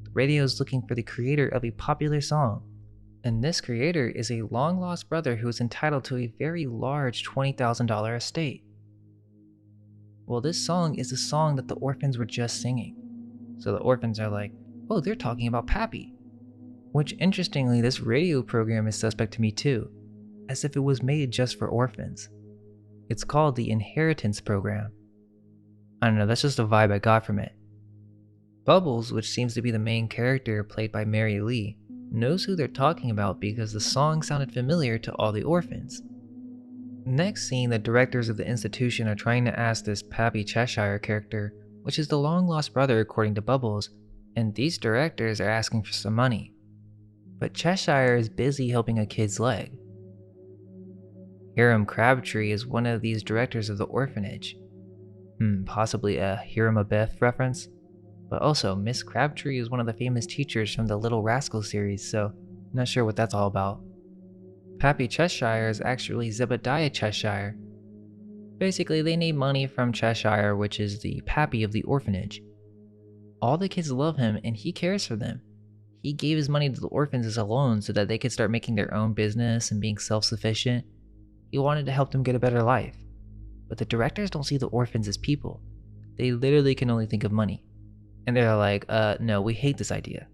The radio is looking for the creator of a popular song. And this creator is a long lost brother who is entitled to a very large $20,000 estate. Well, this song is the song that the orphans were just singing. So the orphans are like, oh, they're talking about Pappy. Which, interestingly, this radio program is suspect to me too, as if it was made just for orphans. It's called the Inheritance Program. I don't know, that's just a vibe I got from it. Bubbles, which seems to be the main character played by Mary Lee, knows who they're talking about because the song sounded familiar to all the orphans. Next scene, the directors of the institution are trying to ask this Pappy Cheshire character, which is the long-lost brother according to Bubbles, and these directors are asking for some money. But Cheshire is busy helping a kid's leg. Hiram Crabtree is one of these directors of the orphanage. Possibly a Hiram Abiff reference? But also, Miss Crabtree is one of the famous teachers from the Little Rascals series, so not sure what that's all about. Pappy Cheshire is actually Zebediah Cheshire. Basically, they need money from Cheshire, which is the Pappy of the orphanage. All the kids love him and he cares for them. He gave his money to the orphans as a loan so that they could start making their own business and being self-sufficient. He wanted to help them get a better life. But the directors don't see the orphans as people. They literally can only think of money. And they're like, no, we hate this idea.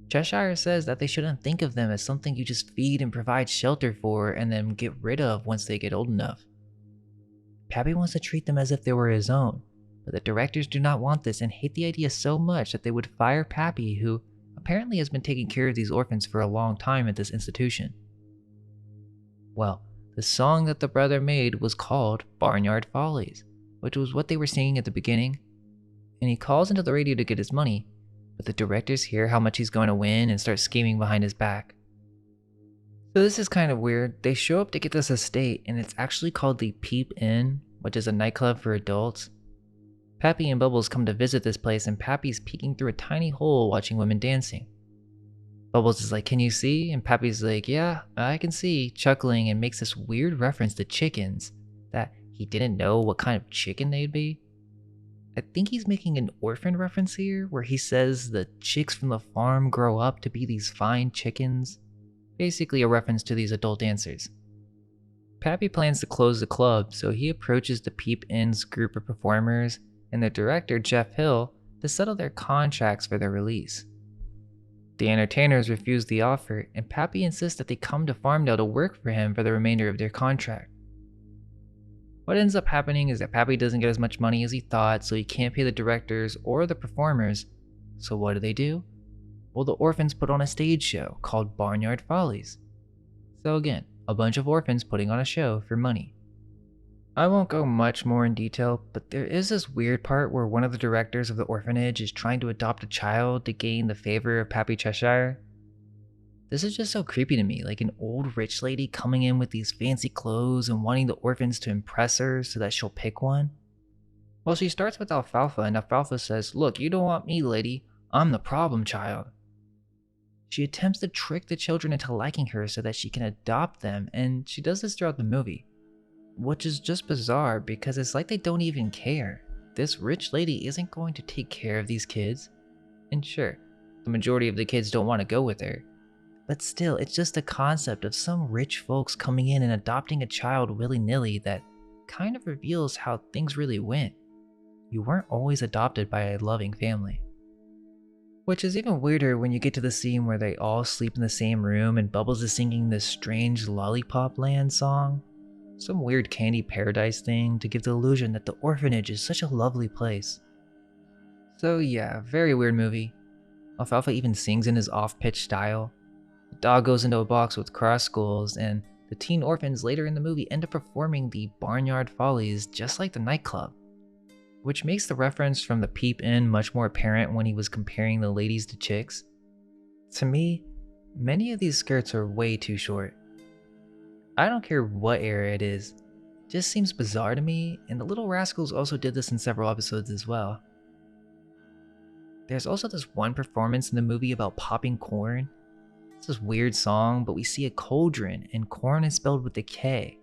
Cheshire says that they shouldn't think of them as something you just feed and provide shelter for and then get rid of once they get old enough. Pappy wants to treat them as if they were his own, but the directors do not want this and hate the idea so much that they would fire Pappy, who apparently has been taking care of these orphans for a long time at this institution. Well, the song that the brother made was called Barnyard Follies, which was what they were singing at the beginning, and he calls into the radio to get his money, but the directors hear how much he's going to win and start scheming behind his back. So this is kind of weird. They show up to get this estate, and it's actually called the Peep Inn, which is a nightclub for adults. Pappy and Bubbles come to visit this place, and Pappy's peeking through a tiny hole watching women dancing. Bubbles is like, can you see? And Pappy's like, yeah, I can see, chuckling, and makes this weird reference to chickens, that he didn't know what kind of chicken they'd be. I think he's making an orphan reference here, where he says the chicks from the farm grow up to be these fine chickens. Basically a reference to these adult dancers. Pappy plans to close the club, so he approaches the Peep Inn's group of performers and the director, Jeff Hill, to settle their contracts for their release. The entertainers refuse the offer, and Pappy insists that they come to Farmdale to work for him for the remainder of their contract. What ends up happening is that Pappy doesn't get as much money as he thought, so he can't pay the directors or the performers. So what do? Well, the orphans put on a stage show called Barnyard Follies. So again, a bunch of orphans putting on a show for money. I won't go much more in detail, but there is this weird part where one of the directors of the orphanage is trying to adopt a child to gain the favor of Pappy Cheshire. This is just so creepy to me, like an old rich lady coming in with these fancy clothes and wanting the orphans to impress her so that she'll pick one. Well, she starts with Alfalfa, and Alfalfa says, look, you don't want me, lady. I'm the problem child. She attempts to trick the children into liking her so that she can adopt them, and she does this throughout the movie. Which is just bizarre because it's like they don't even care. This rich lady isn't going to take care of these kids. And sure, the majority of the kids don't want to go with her. But still, it's just the concept of some rich folks coming in and adopting a child willy-nilly that kind of reveals how things really went. You weren't always adopted by a loving family. Which is even weirder when you get to the scene where they all sleep in the same room and Bubbles is singing this strange Lollipop Land song. Some weird candy paradise thing to give the illusion that the orphanage is such a lovely place. So yeah, very weird movie. Alfalfa even sings in his off-pitch style. The dog goes into a box with cross skulls, and the teen orphans later in the movie end up performing the Barnyard Follies just like the nightclub. Which makes the reference from the Peep Inn much more apparent when he was comparing the ladies to chicks. To me, many of these skirts are way too short. I don't care what era it is, it just seems bizarre to me, and the Little Rascals also did this in several episodes as well. There's also this one performance in the movie about popping corn. It's this weird song, but we see a cauldron, and corn is spelled with a K.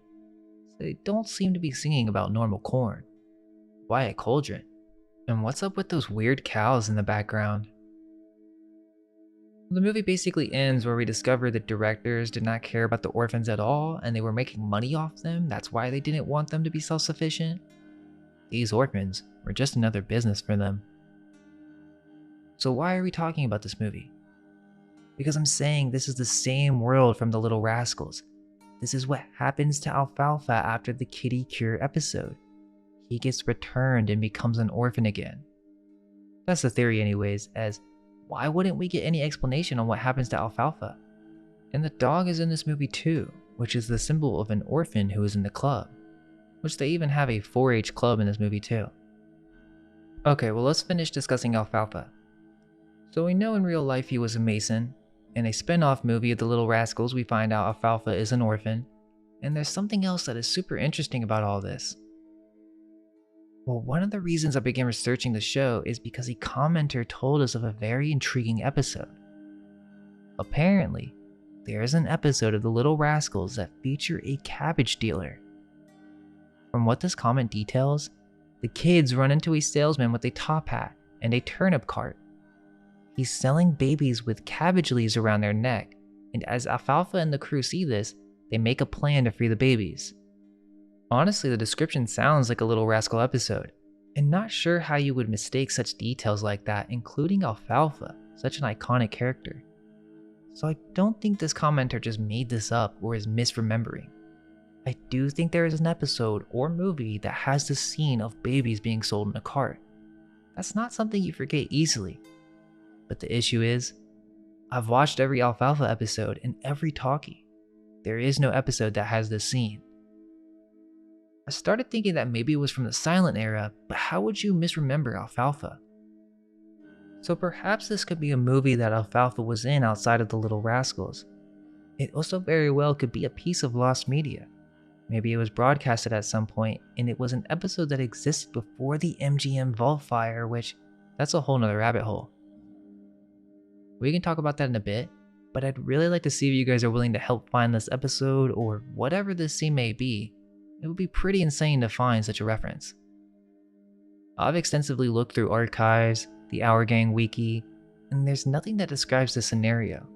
So they don't seem to be singing about normal corn. Why a cauldron? And what's up with those weird cows in the background? The movie basically ends where we discover the directors did not care about the orphans at all and they were making money off them. That's why they didn't want them to be self sufficient. These orphans were just another business for them. So, why are we talking about this movie? Because I'm saying this is the same world from the Little Rascals. This is what happens to Alfalfa after the kitty cure episode. He gets returned and becomes an orphan again. That's the theory anyways, as why wouldn't we get any explanation on what happens to Alfalfa? And the dog is in this movie too, which is the symbol of an orphan who is in the club, which they even have a 4-H club in this movie too. Okay, well let's finish discussing Alfalfa. So we know in real life he was a mason. In a spin-off movie of the Little Rascals, we find out Alfalfa is an orphan. And there's something else that is super interesting about all this. Well, one of the reasons I began researching the show is because a commenter told us of a very intriguing episode. Apparently, there is an episode of the Little Rascals that feature a cabbage dealer. From what this comment details, the kids run into a salesman with a top hat and a turnip cart. He's selling babies with cabbage leaves around their neck, and as Alfalfa and the crew see this, they make a plan to free the babies. Honestly, the description sounds like a Little Rascal episode, and not sure how you would mistake such details like that, including Alfalfa, such an iconic character. So I don't think this commenter just made this up or is misremembering. I do think there is an episode or movie that has the scene of babies being sold in a cart. That's not something you forget easily. But the issue is, I've watched every Alfalfa episode and every talkie. There is no episode that has this scene. I started thinking that maybe it was from the silent era, but how would you misremember Alfalfa? So perhaps this could be a movie that Alfalfa was in outside of the Little Rascals. It also very well could be a piece of lost media. Maybe it was broadcasted at some point and it was an episode that existed before the MGM Vault fire, which that's a whole nother rabbit hole. We can talk about that in a bit, but I'd really like to see if you guys are willing to help find this episode or whatever this scene may be. It would be pretty insane to find such a reference. I've extensively looked through archives, the Our Gang wiki, and there's nothing that describes this scenario.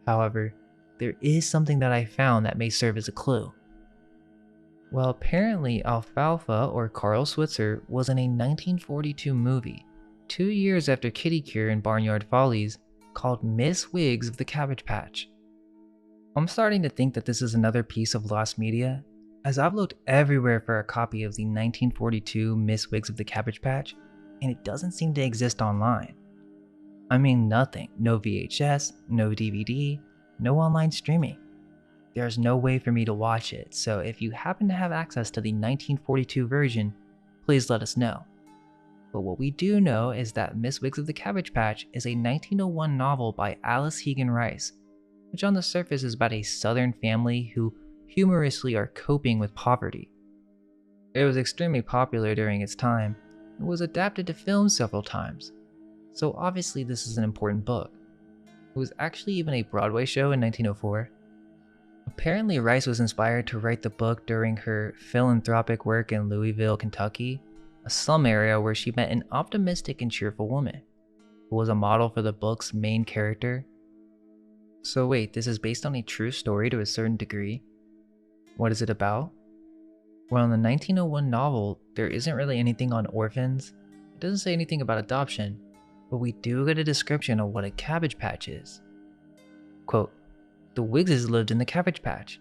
However, there is something that I found that may serve as a clue. Well, apparently Alfalfa, or Carl Switzer, was in a 1942 movie, 2 years after Kitty Cure in Barnyard Follies, called Miss Wiggs of the Cabbage Patch. I'm starting to think that this is another piece of lost media, as I've looked everywhere for a copy of the 1942 Miss Wiggs of the Cabbage Patch, and it doesn't seem to exist online. I mean nothing, no VHS, no DVD, no online streaming. There's no way for me to watch it, so if you happen to have access to the 1942 version, please let us know. But what we do know is that Miss Wiggs of the Cabbage Patch is a 1901 novel by Alice Hegan Rice, which on the surface is about a southern family who humorously are coping with poverty. It was extremely popular during its time and was adapted to film several times, so obviously this is an important book. It was actually even a Broadway show in 1904. Apparently Rice was inspired to write the book during her philanthropic work in Louisville, Kentucky, a slum area where she met an optimistic and cheerful woman, who was a model for the book's main character. So wait, this is based on a true story to a certain degree? What is it about? Well, in the 1901 novel, there isn't really anything on orphans. It doesn't say anything about adoption, but we do get a description of what a cabbage patch is. Quote, "The Wiggses lived in the Cabbage Patch.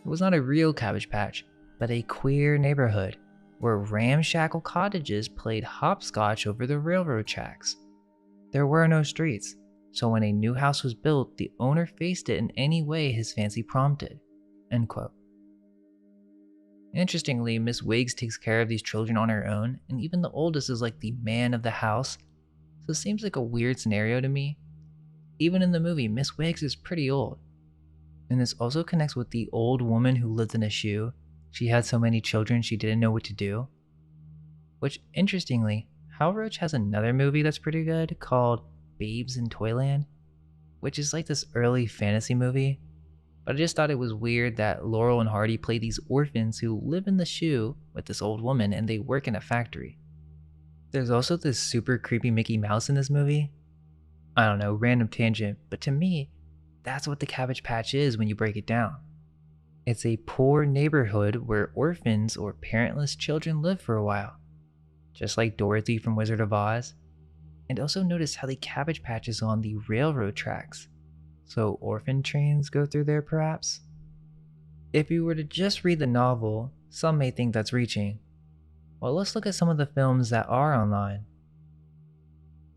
It was not a real cabbage patch, but a queer neighborhood where ramshackle cottages played hopscotch over the railroad tracks. There were no streets, so when a new house was built, the owner faced it in any way his fancy prompted." End quote. Interestingly, Miss Wiggs takes care of these children on her own, and even the oldest is like the man of the house, so it seems like a weird scenario to me. Even in the movie, Miss Wiggs is pretty old. And this also connects with the old woman who lived in a shoe. She had so many children she didn't know what to do. Which, interestingly, Hal Roach has another movie that's pretty good called Babes in Toyland, which is like this early fantasy movie. But I just thought it was weird that Laurel and Hardy play these orphans who live in the shoe with this old woman and they work in a factory. There's also this super creepy Mickey Mouse in this movie. I don't know, random tangent, but to me, that's what the Cabbage Patch is when you break it down. It's a poor neighborhood where orphans or parentless children live for a while, just like Dorothy from Wizard of Oz. And also notice how the Cabbage Patch is on the railroad tracks. So orphan trains go through there perhaps? If you were to just read the novel, some may think that's reaching. Well, let's look at some of the films that are online.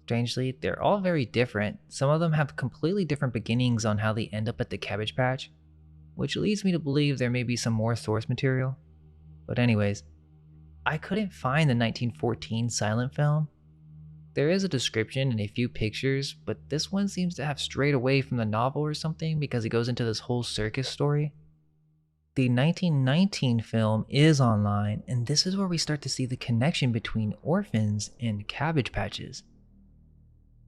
Strangely, they're all very different. Some of them have completely different beginnings on how they end up at the Cabbage Patch, which leads me to believe there may be some more source material. But anyways, I couldn't find the 1914 silent film. There is a description and a few pictures, but this one seems to have strayed away from the novel or something because it goes into this whole circus story. The 1919 film is online, and this is where we start to see the connection between orphans and cabbage patches.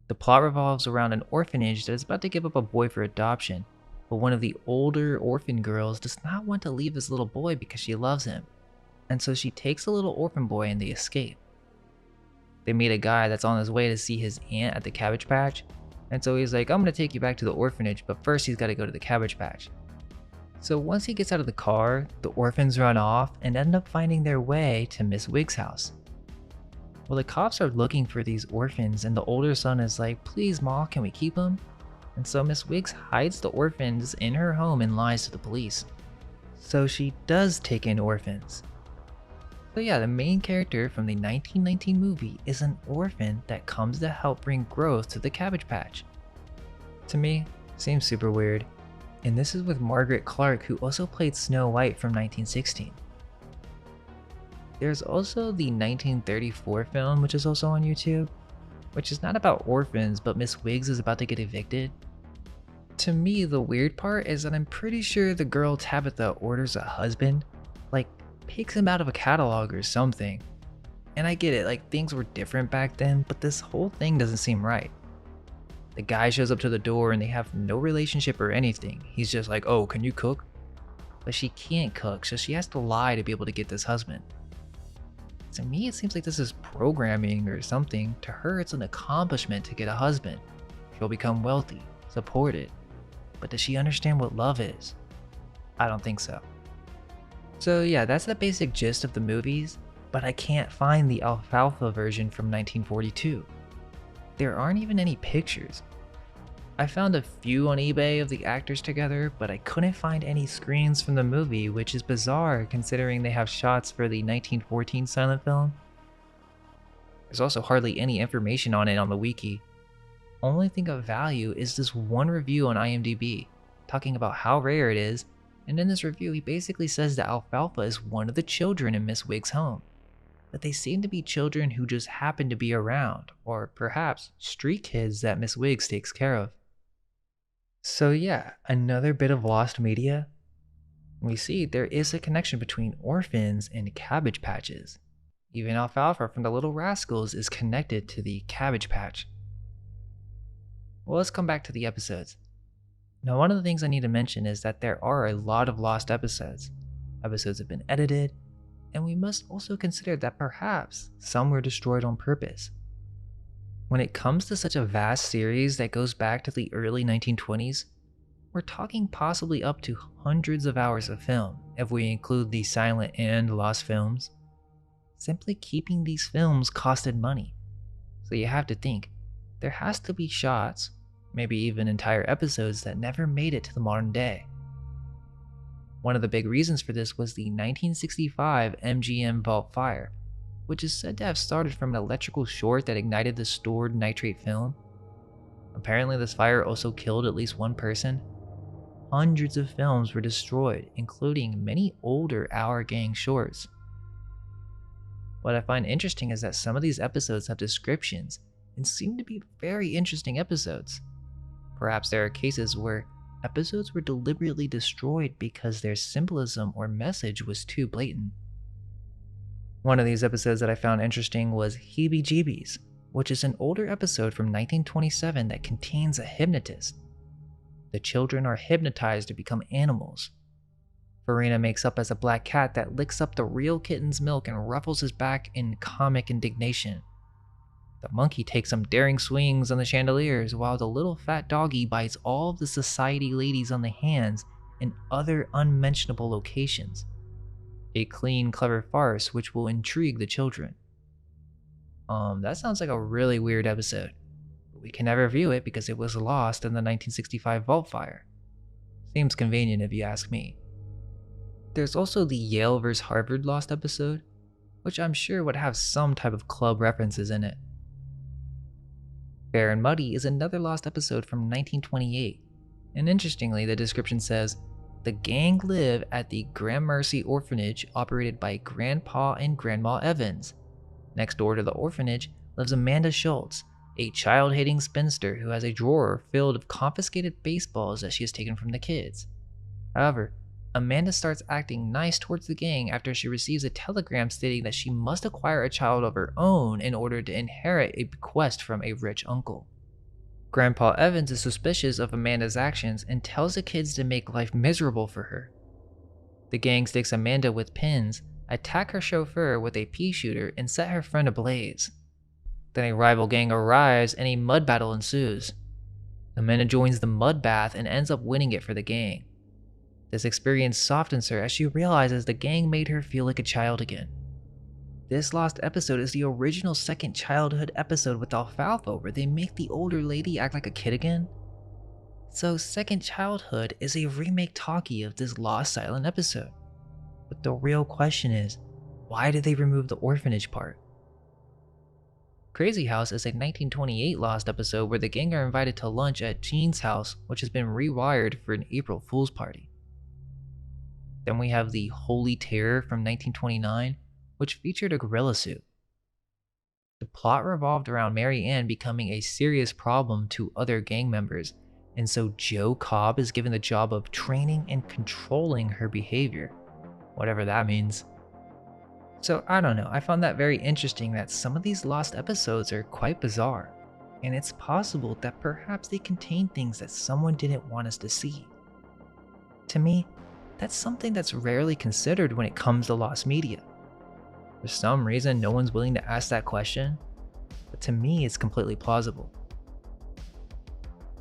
The plot revolves around an orphanage that is about to give up a boy for adoption, but one of the older orphan girls does not want to leave this little boy because she loves him, and so she takes the little orphan boy and they escape. They meet a guy that's on his way to see his aunt at the Cabbage Patch, and so he's like, I'm gonna take you back to the orphanage, but first he's gotta go to the Cabbage Patch. So once he gets out of the car, the orphans run off and end up finding their way to Miss Wig's house. Well, the cops are looking for these orphans, and the older son is like, please ma, can we keep them? And so Miss Wiggs hides the orphans in her home and lies to the police. So she does take in orphans. So yeah, the main character from the 1919 movie is an orphan that comes to help bring growth to the Cabbage Patch. To me, seems super weird. And this is with Margaret Clark, who also played Snow White from 1916. There's also the 1934 film, which is also on YouTube, which is not about orphans, but Miss Wiggs is about to get evicted. To me, the weird part is that I'm pretty sure the girl Tabitha orders a husband, like picks him out of a catalog or something. And I get it, like things were different back then, but this whole thing doesn't seem right. The guy shows up to the door and they have no relationship or anything. He's just like, oh, can you cook? But she can't cook, so she has to lie to be able to get this husband. To me, it seems like this is programming or something. To her, it's an accomplishment to get a husband. She'll become wealthy, supported. But does she understand what love is? I don't think so. So yeah, that's the basic gist of the movies, but I can't find the alfalfa version from 1942. There aren't even any pictures. I found a few on eBay of the actors together, but I couldn't find any screens from the movie, which is bizarre considering they have shots for the 1914 silent film. There's also hardly any information on it on the wiki. Only thing of value is this one review on IMDb, talking about how rare it is, and in this review he basically says that alfalfa is one of the children in Miss Wig's home. But they seem to be children who just happen to be around, or perhaps street kids that Miss Wiggs takes care of. So yeah, another bit of lost media. We see there is a connection between orphans and cabbage patches. Even alfalfa from the Little Rascals is connected to the Cabbage Patch. Well, let's come back to the episodes. Now, one of the things I need to mention is that there are a lot of lost episodes. Episodes have been edited, and we must also consider that perhaps some were destroyed on purpose. When it comes to such a vast series that goes back to the early 1920s, we're talking possibly up to hundreds of hours of film if we include the silent and lost films. Simply keeping these films costed money. So you have to think, there has to be shots, maybe even entire episodes that never made it to the modern day. One of the big reasons for this was the 1965 MGM Vault fire, which is said to have started from an electrical short that ignited the stored nitrate film. Apparently this fire also killed at least one person. Hundreds of films were destroyed, including many older Our Gang shorts. What I find interesting is that some of these episodes have descriptions and seem to be very interesting episodes. Perhaps there are cases where episodes were deliberately destroyed because their symbolism or message was too blatant. One of these episodes that I found interesting was Heebie Jeebies, which is an older episode from 1927 that contains a hypnotist. The children are hypnotized to become animals. Farina makes up as a black cat that licks up the real kitten's milk and ruffles his back in comic indignation. The monkey takes some daring swings on the chandeliers while the little fat doggy bites all of the society ladies on the hands and other unmentionable locations. A clean, clever farce which will intrigue the children. That sounds like a really weird episode, but we can never view it because it was lost in the 1965 Vault Fire. Seems convenient if you ask me. There's also the Yale vs. Harvard Lost episode, which I'm sure would have some type of club references in it. Fair and Muddy is another lost episode from 1928, and interestingly, the description says, the gang live at the Gramercy Orphanage operated by Grandpa and Grandma Evans. Next door to the orphanage lives Amanda Schultz, a child-hating spinster who has a drawer filled with confiscated baseballs that she has taken from the kids. However, Amanda starts acting nice towards the gang after she receives a telegram stating that she must acquire a child of her own in order to inherit a bequest from a rich uncle. Grandpa Evans is suspicious of Amanda's actions and tells the kids to make life miserable for her. The gang sticks Amanda with pins, attack her chauffeur with a pea shooter, and set her friend ablaze. Then a rival gang arrives and a mud battle ensues. Amanda joins the mud bath and ends up winning it for the gang. This experience softens her as she realizes the gang made her feel like a child again. This lost episode is the original second childhood episode with Alfalfa where they make the older lady act like a kid again. So Second Childhood is a remake talkie of this lost silent episode. But the real question is, why did they remove the orphanage part? Crazy House is a 1928 lost episode where the gang are invited to lunch at Jean's house, which has been rewired for an April Fool's party. Then we have the Holy Terror from 1929, which featured a gorilla suit. The plot revolved around Mary Ann becoming a serious problem to other gang members, and so Joe Cobb is given the job of training and controlling her behavior, whatever that means. So I don't know, I found that very interesting that some of these lost episodes are quite bizarre, and it's possible that perhaps they contain things that someone didn't want us to see. To me, that's something that's rarely considered when it comes to lost media. For some reason, no one's willing to ask that question, but to me, it's completely plausible.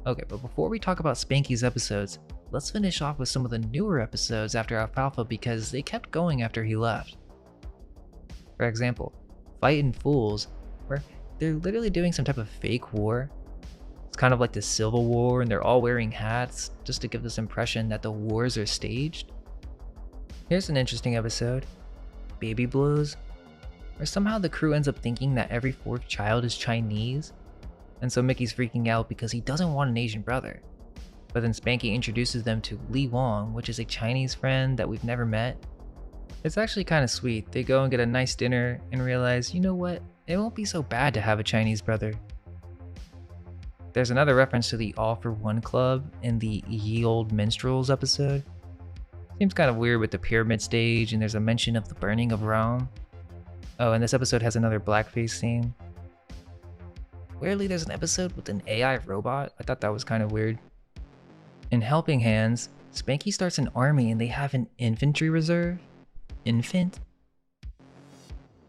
Okay, but before we talk about Spanky's episodes, let's finish off with some of the newer episodes after Alfalfa because they kept going after he left. For example, Fightin' Fools, where they're literally doing some type of fake war. It's kind of like the Civil War and they're all wearing hats just to give this impression that the wars are staged. Here's an interesting episode, Baby Blues, where somehow the crew ends up thinking that every fourth child is Chinese, and so Mickey's freaking out because he doesn't want an Asian brother. But then Spanky introduces them to Li Wong, which is a Chinese friend that we've never met. It's actually kind of sweet. They go and get a nice dinner and realize, you know what, it won't be so bad to have a Chinese brother. There's another reference to the All for One Club in the Ye Olde Minstrels episode. Seems kind of weird with the pyramid stage, and there's a mention of the burning of Rome. Oh, and this episode has another blackface scene. Weirdly, there's an episode with an AI robot. I thought that was kind of weird. In Helping Hands, Spanky starts an army and they have an infantry reserve. Infant?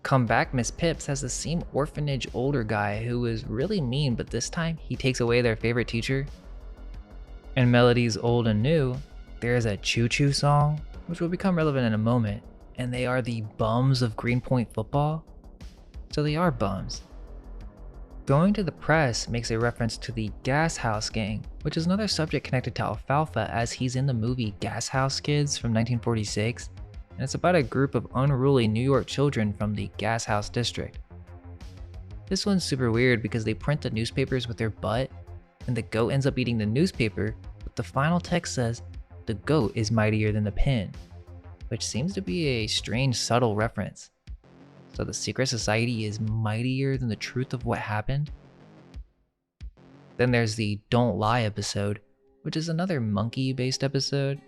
Come Back Miss Pips has the same orphanage older guy who is really mean, but this time he takes away their favorite teacher. In Melodies Old and New, there is a Choo Choo song, which will become relevant in a moment, and they are the bums of Greenpoint football. So they are bums. Going to the Press makes a reference to the Gas House Gang, which is another subject connected to Alfalfa as he's in the movie Gas House Kids from 1946, and it's about a group of unruly New York children from the Gas House District. This one's super weird because they print the newspapers with their butt, and the goat ends up eating the newspaper, but the final text says, "The goat is mightier than the pen," which seems to be a strange, subtle reference. So the secret society is mightier than the truth of what happened? Then there's the Don't Lie episode, which is another monkey-based episode.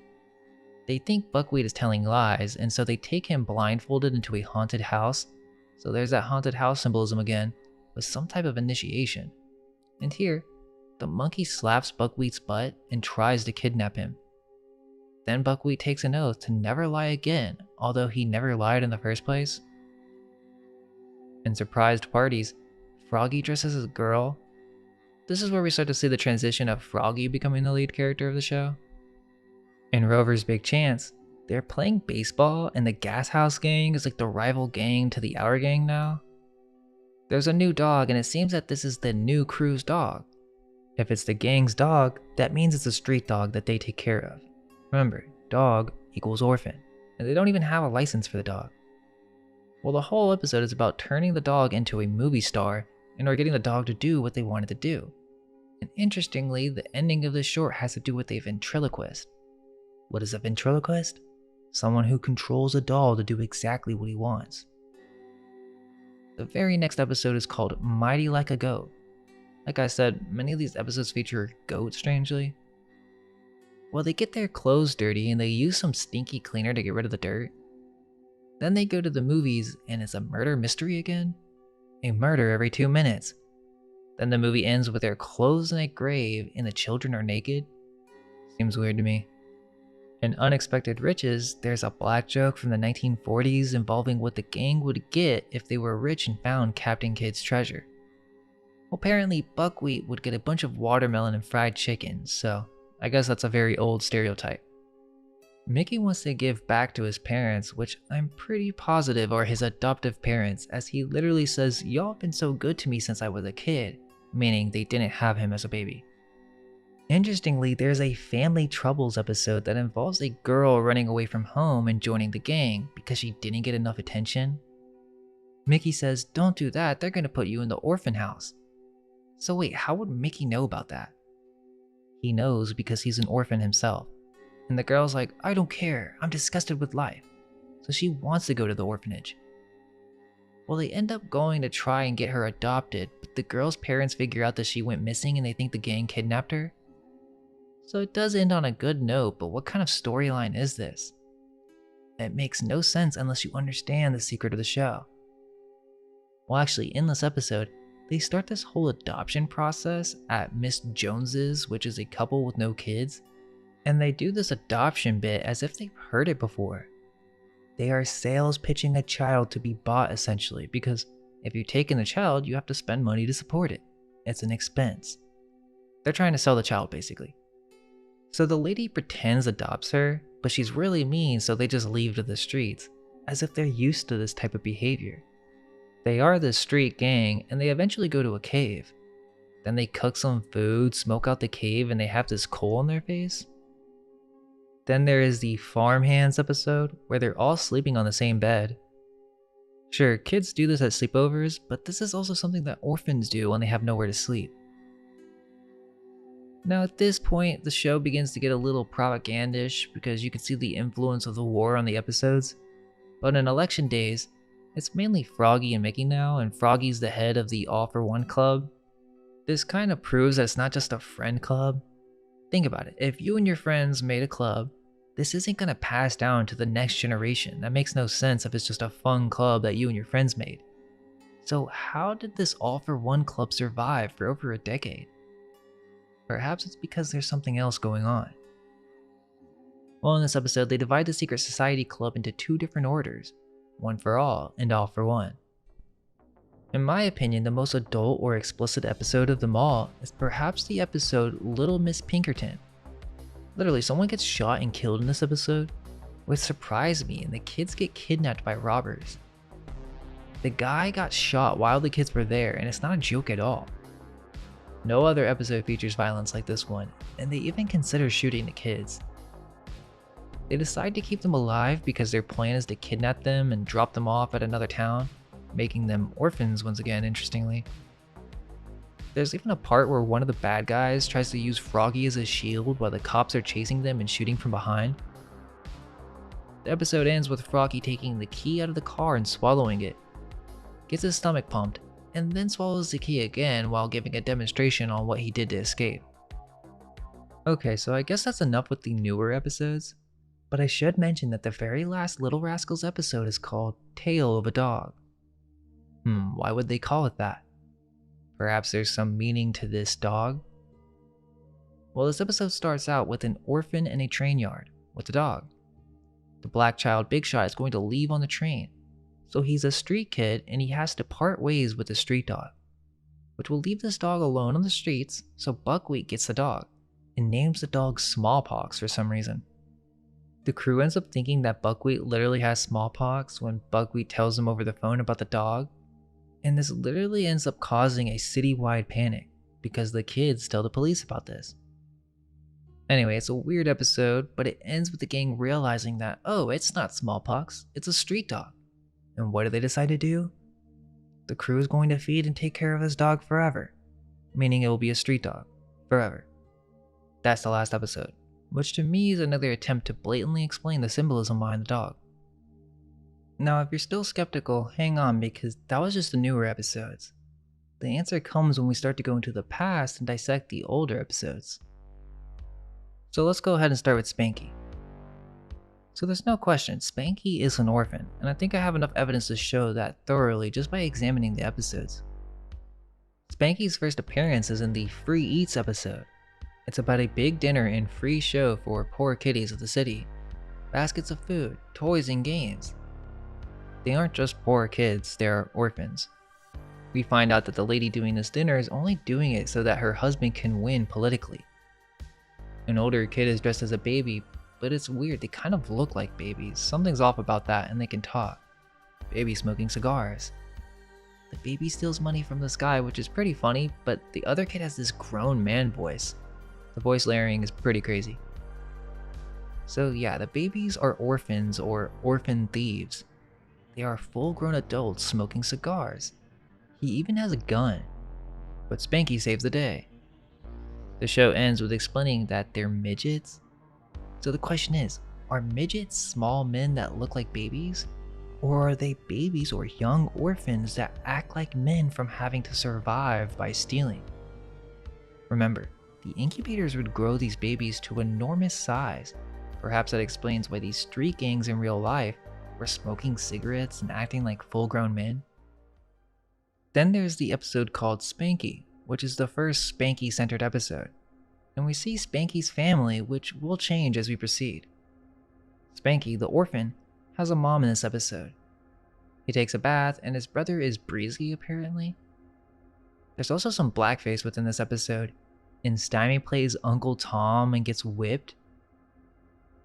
They think Buckwheat is telling lies, and so they take him blindfolded into a haunted house. So there's that haunted house symbolism again, with some type of initiation. And here, the monkey slaps Buckwheat's butt and tries to kidnap him. Then Buckwheat takes an oath to never lie again, although he never lied in the first place. In Surprised Parties, Froggy dresses as a girl. This is where we start to see the transition of Froggy becoming the lead character of the show. In Rover's Big Chance, they're playing baseball and the Gas House Gang is like the rival gang to the Our Gang now. There's a new dog and it seems that this is the new crew's dog. If it's the gang's dog, that means it's a street dog that they take care of. Remember, dog equals orphan, and they don't even have a license for the dog. Well, the whole episode is about turning the dog into a movie star and or getting the dog to do what they wanted to do. And interestingly, the ending of this short has to do with a ventriloquist. What is a ventriloquist? Someone who controls a doll to do exactly what he wants. The very next episode is called Mighty Like a Goat. Like I said, many of these episodes feature goats, strangely. Well, they get their clothes dirty and they use some stinky cleaner to get rid of the dirt. Then they go to the movies and it's a murder mystery again. A murder every 2 minutes. Then the movie ends with their clothes in a grave and the children are naked. Seems weird to me. In Unexpected Riches, there's a black joke from the 1940s involving what the gang would get if they were rich and found Captain Kidd's treasure. Well, apparently Buckwheat would get a bunch of watermelon and fried chicken, so I guess that's a very old stereotype. Mickey wants to give back to his parents, which I'm pretty positive are his adoptive parents, as he literally says, "Y'all have been so good to me since I was a kid," meaning they didn't have him as a baby. Interestingly, there's a Family Troubles episode that involves a girl running away from home and joining the gang because she didn't get enough attention. Mickey says, "Don't do that, they're gonna put you in the orphan house." So wait, how would Mickey know about that? He knows because he's an orphan himself. And the girl's like, "I don't care, I'm disgusted with life." So she wants to go to the orphanage. Well, they end up going to try and get her adopted, but the girl's parents figure out that she went missing and they think the gang kidnapped her. So it does end on a good note, but what kind of storyline is this? It makes no sense unless you understand the secret of the show. Well, actually, in this episode, they start this whole adoption process at Miss Jones's, which is a couple with no kids. And they do this adoption bit as if they've heard it before. They are sales pitching a child to be bought essentially, because if you take in the child, you have to spend money to support it. It's an expense. They're trying to sell the child basically. So the lady pretends adopts her, but she's really mean, so they just leave to the streets, as if they're used to this type of behavior. They are the street gang, and they eventually go to a cave. Then they cook some food, smoke out the cave, and they have this coal on their face. Then there is the Farmhands episode, where they're all sleeping on the same bed. Sure, kids do this at sleepovers, but this is also something that orphans do when they have nowhere to sleep. Now at this point, the show begins to get a little propagandish because you can see the influence of the war on the episodes. But in election days, it's mainly Froggy and Mickey now, and Froggy's the head of the All for One club. This kind of proves that it's not just a friend club. Think about it, if you and your friends made a club, this isn't going to pass down to the next generation. That makes no sense if it's just a fun club that you and your friends made. So how did this All for One club survive for over a decade? Perhaps it's because there's something else going on. Well, in this episode, they divide the Secret Society Club into 2 different orders, one for all and all for one. In my opinion, the most adult or explicit episode of them all is perhaps the episode Little Miss Pinkerton. Literally, someone gets shot and killed in this episode, which surprised me, and the kids get kidnapped by robbers. The guy got shot while the kids were there, and it's not a joke at all. No other episode features violence like this one, and they even consider shooting the kids. They decide to keep them alive because their plan is to kidnap them and drop them off at another town, making them orphans once again, interestingly. There's even a part where one of the bad guys tries to use Froggy as a shield while the cops are chasing them and shooting from behind. The episode ends with Froggy taking the key out of the car and swallowing it, gets his stomach pumped, and then swallows the key again while giving a demonstration on what he did to escape. Okay, so I guess that's enough with the newer episodes, but I should mention that the very last Little Rascals episode is called Tale of a Dog. Why would they call it that? Perhaps there's some meaning to this dog? Well, this episode starts out with an orphan in a train yard with a dog. The black child Big Shot is going to leave on the train, so he's a street kid and he has to part ways with the street dog. which will leave this dog alone on the streets, so Buckwheat gets the dog and names the dog Smallpox for some reason. The crew ends up thinking that Buckwheat literally has smallpox when Buckwheat tells them over the phone about the dog, and this literally ends up causing a citywide panic because the kids tell the police about this. Anyway, it's a weird episode, but it ends with the gang realizing that, oh, it's not smallpox, it's a street dog. And what do they decide to do? The crew is going to feed and take care of this dog forever, meaning it will be a street dog forever. That's the last episode, which to me is another attempt to blatantly explain the symbolism behind the dog. Now, if you're still skeptical, hang on, because that was just the newer episodes. The answer comes when we start to go into the past and dissect the older episodes. So let's go ahead and start with Spanky. So there's no question, Spanky is an orphan, and I think I have enough evidence to show that thoroughly just by examining the episodes. Spanky's first appearance is in the Free Eats episode. It's about a big dinner and free show for poor kiddies of the city. Baskets of food, toys, and games. They aren't just poor kids, they are orphans. We find out that the lady doing this dinner is only doing it so that her husband can win politically. An older kid is dressed as a baby, but it's weird, they kind of look like babies. Something's off about that, and they can talk. Baby smoking cigars. The baby steals money from this guy, which is pretty funny, but the other kid has this grown man voice. The voice layering is pretty crazy. So yeah, the babies are orphans or orphan thieves. They are full-grown adults smoking cigars. He even has a gun. But Spanky saves the day. The show ends with explaining that they're midgets. So the question is, are midgets small men that look like babies? Or are they babies or young orphans that act like men from having to survive by stealing? Remember, the incubators would grow these babies to enormous size. Perhaps that explains why these street gangs in real life were smoking cigarettes and acting like full-grown men. Then there's the episode called Spanky, which is the first Spanky-centered episode. And we see Spanky's family, which will change as we proceed. Spanky, the orphan, has a mom in this episode. He takes a bath, and his brother is Breezy, apparently. There's also some blackface within this episode, and Stymie plays Uncle Tom and gets whipped.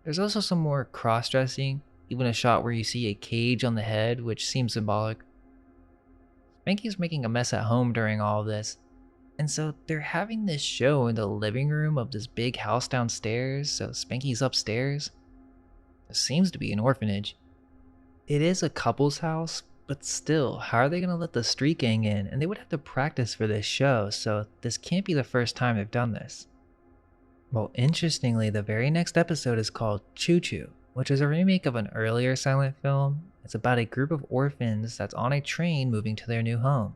There's also some more cross-dressing, even a shot where you see a cage on the head, which seems symbolic. Spanky's making a mess at home during all of this, and so they're having this show in the living room of this big house downstairs, so Spanky's upstairs. It seems to be an orphanage. It is a couple's house, but still, how are they going to let the street gang in? And they would have to practice for this show, so this can't be the first time they've done this. Well, interestingly, the very next episode is called Choo Choo, which is a remake of an earlier silent film. It's about a group of orphans that's on a train moving to their new home.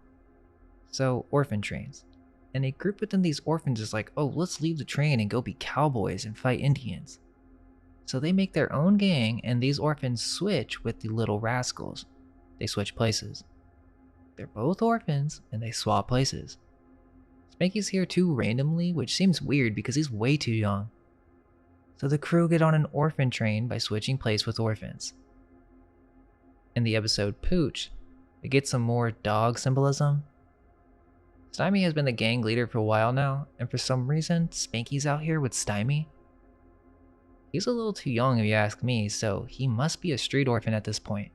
So, orphan trains. And a group within these orphans is like, oh, let's leave the train and go be cowboys and fight Indians. So they make their own gang, and these orphans switch with the Little Rascals. They switch places. They're both orphans, and they swap places. Spanky's here too randomly, which seems weird because he's way too young. So the crew get on an orphan train by switching place with orphans. In the episode Pooch, we get some more dog symbolism. Stymie has been the gang leader for a while now, and for some reason, Spanky's out here with Stymie. He's a little too young if you ask me, so he must be a street orphan at this point.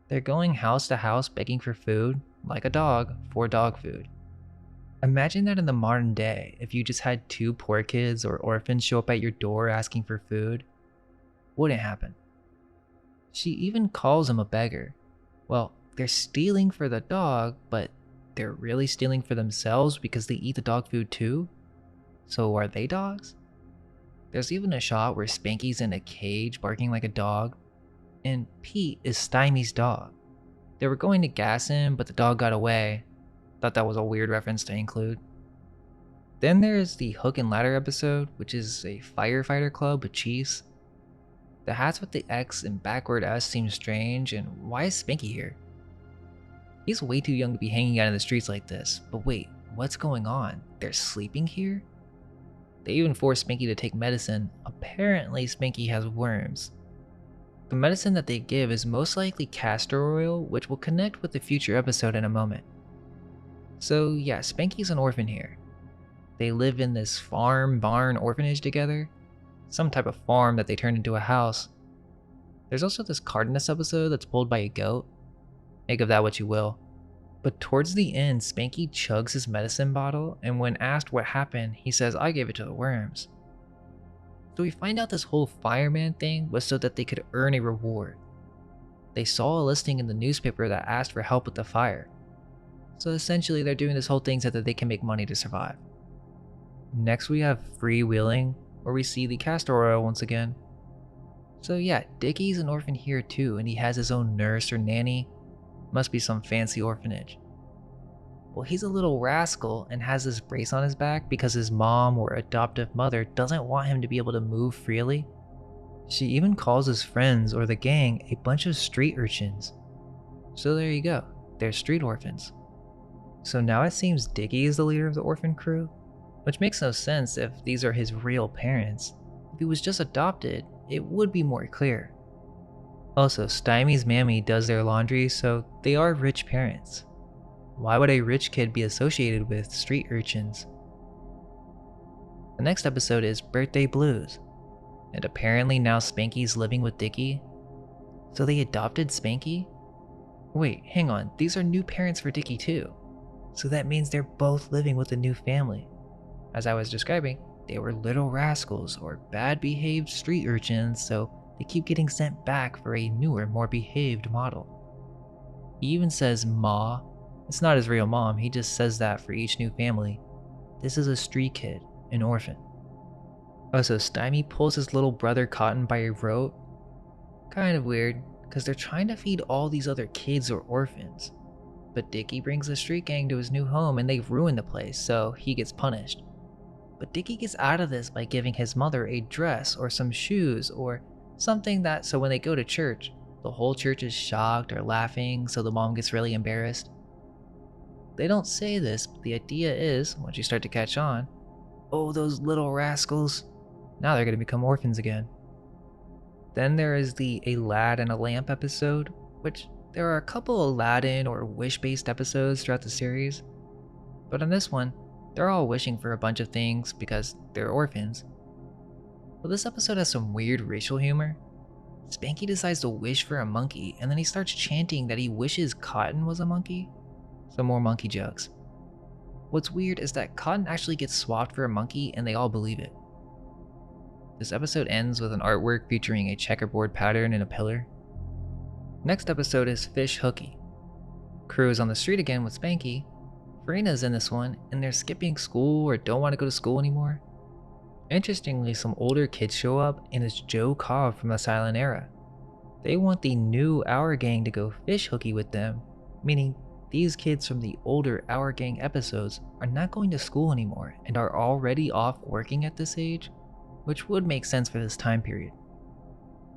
They're going house to house begging for food, like a dog, for dog food. Imagine that in the modern day, if you just had two poor kids or orphans show up at your door asking for food. Wouldn't happen. She even calls him a beggar. Well, they're stealing for the dog, but they're really stealing for themselves because they eat the dog food too? So are they dogs? There's even a shot where Spanky's in a cage barking like a dog, and Pete is Stymie's dog. They were going to gas him, but the dog got away. Thought that was a weird reference to include. Then there's the Hook and Ladder episode, which is a firefighter club with chiefs. The hats with the X and backward S seem strange, and why is Spanky here? He's way too young to be hanging out in the streets like this, but wait, what's going on? They're sleeping here? They even force Spanky to take medicine. Apparently Spanky has worms. The medicine that they give is most likely castor oil, which will connect with the future episode in a moment. So yeah, Spanky's an orphan here. They live in this farm barn orphanage together, some type of farm that they turned into a house. There's also this card in this episode that's pulled by a goat. Make of that what you will. But towards the end, Spanky chugs his medicine bottle, and when asked what happened, he says, "I gave it to the worms." So we find out this whole fireman thing was so that they could earn a reward. They saw a listing in the newspaper that asked for help with the fire. So essentially they're doing this whole thing so that they can make money to survive. Next we have freewheeling, where we see the castor oil once again. So yeah, Dickie's an orphan here too, and he has his own nurse or nanny. Must be some fancy orphanage. Well, he's a little rascal and has this brace on his back because his mom or adoptive mother doesn't want him to be able to move freely. She even calls his friends or the gang a bunch of street urchins. So there you go, they're street orphans. So now it seems Dickie is the leader of the orphan crew, which makes no sense if these are his real parents. If he was just adopted, it would be more clear. Also, Stymie's mammy does their laundry, so they are rich parents. Why would a rich kid be associated with street urchins? The next episode is Birthday Blues, and apparently now Spanky's living with Dickie. So they adopted Spanky? Wait, hang on, these are new parents for Dickie too. So that means they're both living with a new family. As I was describing, they were little rascals or bad behaved street urchins, so they keep getting sent back for a newer, more behaved model. He even says Ma. It's not his real mom, he just says that for each new family. This is a street kid, an orphan. Also, Stymie pulls his little brother Cotton by a rope. Kind of weird, because they're trying to feed all these other kids or orphans. But Dickie brings the street gang to his new home and they ruin the place, so he gets punished. But Dickie gets out of this by giving his mother a dress or some shoes or something that so when they go to church, the whole church is shocked or laughing, so the mom gets really embarrassed. They don't say this, but the idea is, once you start to catch on, oh, those little rascals, now they're going to become orphans again. Then there is the A Lad and a Lamp episode, which there are a couple Aladdin or wish-based episodes throughout the series, but on this one, they're all wishing for a bunch of things because they're orphans. But this episode has some weird racial humor. Spanky decides to wish for a monkey, and then he starts chanting that he wishes Cotton was a monkey. Some more monkey jokes. What's weird is that Cotton actually gets swapped for a monkey and they all believe it. This episode ends with an artwork featuring a checkerboard pattern and a pillar. Next episode is Fish Hooky. Crew is on the street again with Spanky. Farina's in this one, and they're skipping school or don't want to go to school anymore. Interestingly, some older kids show up, and it's Joe Cobb from the Silent Era. They want the new Our Gang to go fish hooky with them, meaning these kids from the older Our Gang episodes are not going to school anymore and are already off working at this age, which would make sense for this time period.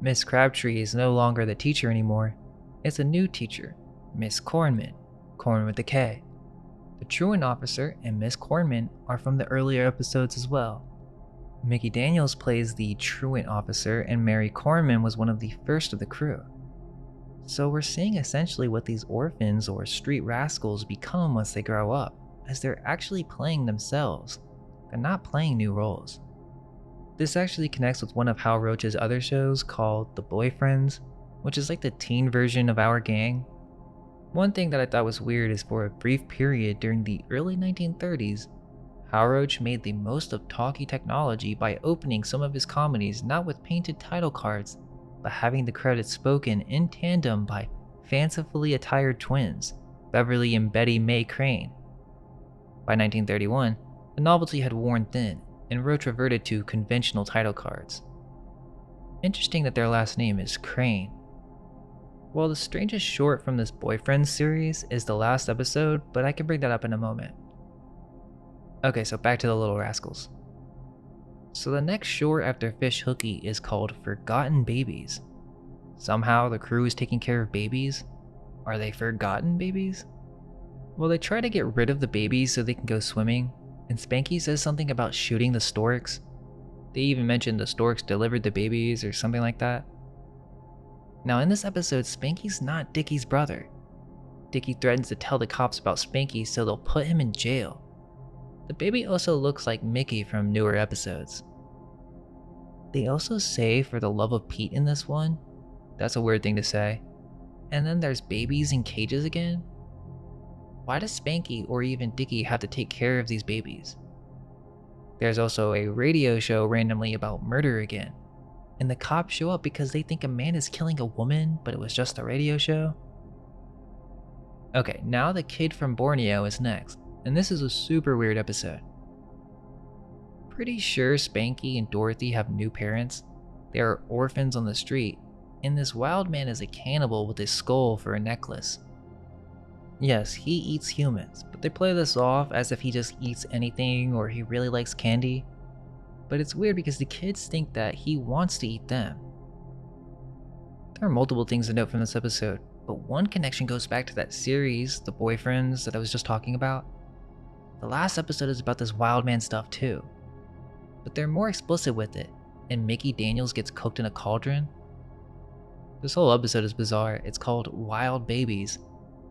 Miss Crabtree is no longer the teacher anymore. It's a new teacher, Miss Cornman, Corn with a K. The truant officer and Miss Cornman are from the earlier episodes as well. Mickey Daniels plays the truant officer, and Mary Cornman was one of the first of the crew. So we're seeing essentially what these orphans or street rascals become once they grow up, as they're actually playing themselves. They're not playing new roles. This actually connects with one of Hal Roach's other shows called The Boyfriends, which is like the teen version of Our Gang. One thing that I thought was weird is for a brief period during the early 1930s, Hal Roach made the most of talkie technology by opening some of his comedies not with painted title cards, but having the credits spoken in tandem by fancifully attired twins, Beverly and Betty Mae Crane. By 1931, the novelty had worn thin, and Roach reverted to conventional title cards. Interesting that their last name is Crane. Well, the strangest short from this Boyfriend series is the last episode, but I can bring that up in a moment. Okay, so back to the Little Rascals. So the next short after Fish Hooky is called Forgotten Babies. Somehow the crew is taking care of babies. Are they forgotten babies? Well, they try to get rid of the babies so they can go swimming, and Spanky says something about shooting the storks. They even mention the storks delivered the babies or something like that. Now in this episode, Spanky's not Dickie's brother. Dickie threatens to tell the cops about Spanky so they'll put him in jail. The baby also looks like Mickey from newer episodes. They also say for the love of Pete in this one. That's a weird thing to say. And then there's babies in cages again? Why does Spanky or even Dickie have to take care of these babies? There's also a radio show randomly about murder again. And the cops show up because they think a man is killing a woman, but it was just a radio show? Okay, now the kid from Borneo is next, and this is a super weird episode. Pretty sure Spanky and Dorothy have new parents. They are orphans on the street, and this wild man is a cannibal with his skull for a necklace. Yes, he eats humans, but they play this off as if he just eats anything or he really likes candy. But it's weird because the kids think that he wants to eat them. There are multiple things to note from this episode, but one connection goes back to that series, The Boyfriends, that I was just talking about. The last episode is about this wild man stuff too, but they're more explicit with it, and Mickey Daniels gets cooked in a cauldron. This whole episode is bizarre. It's called Wild Babies.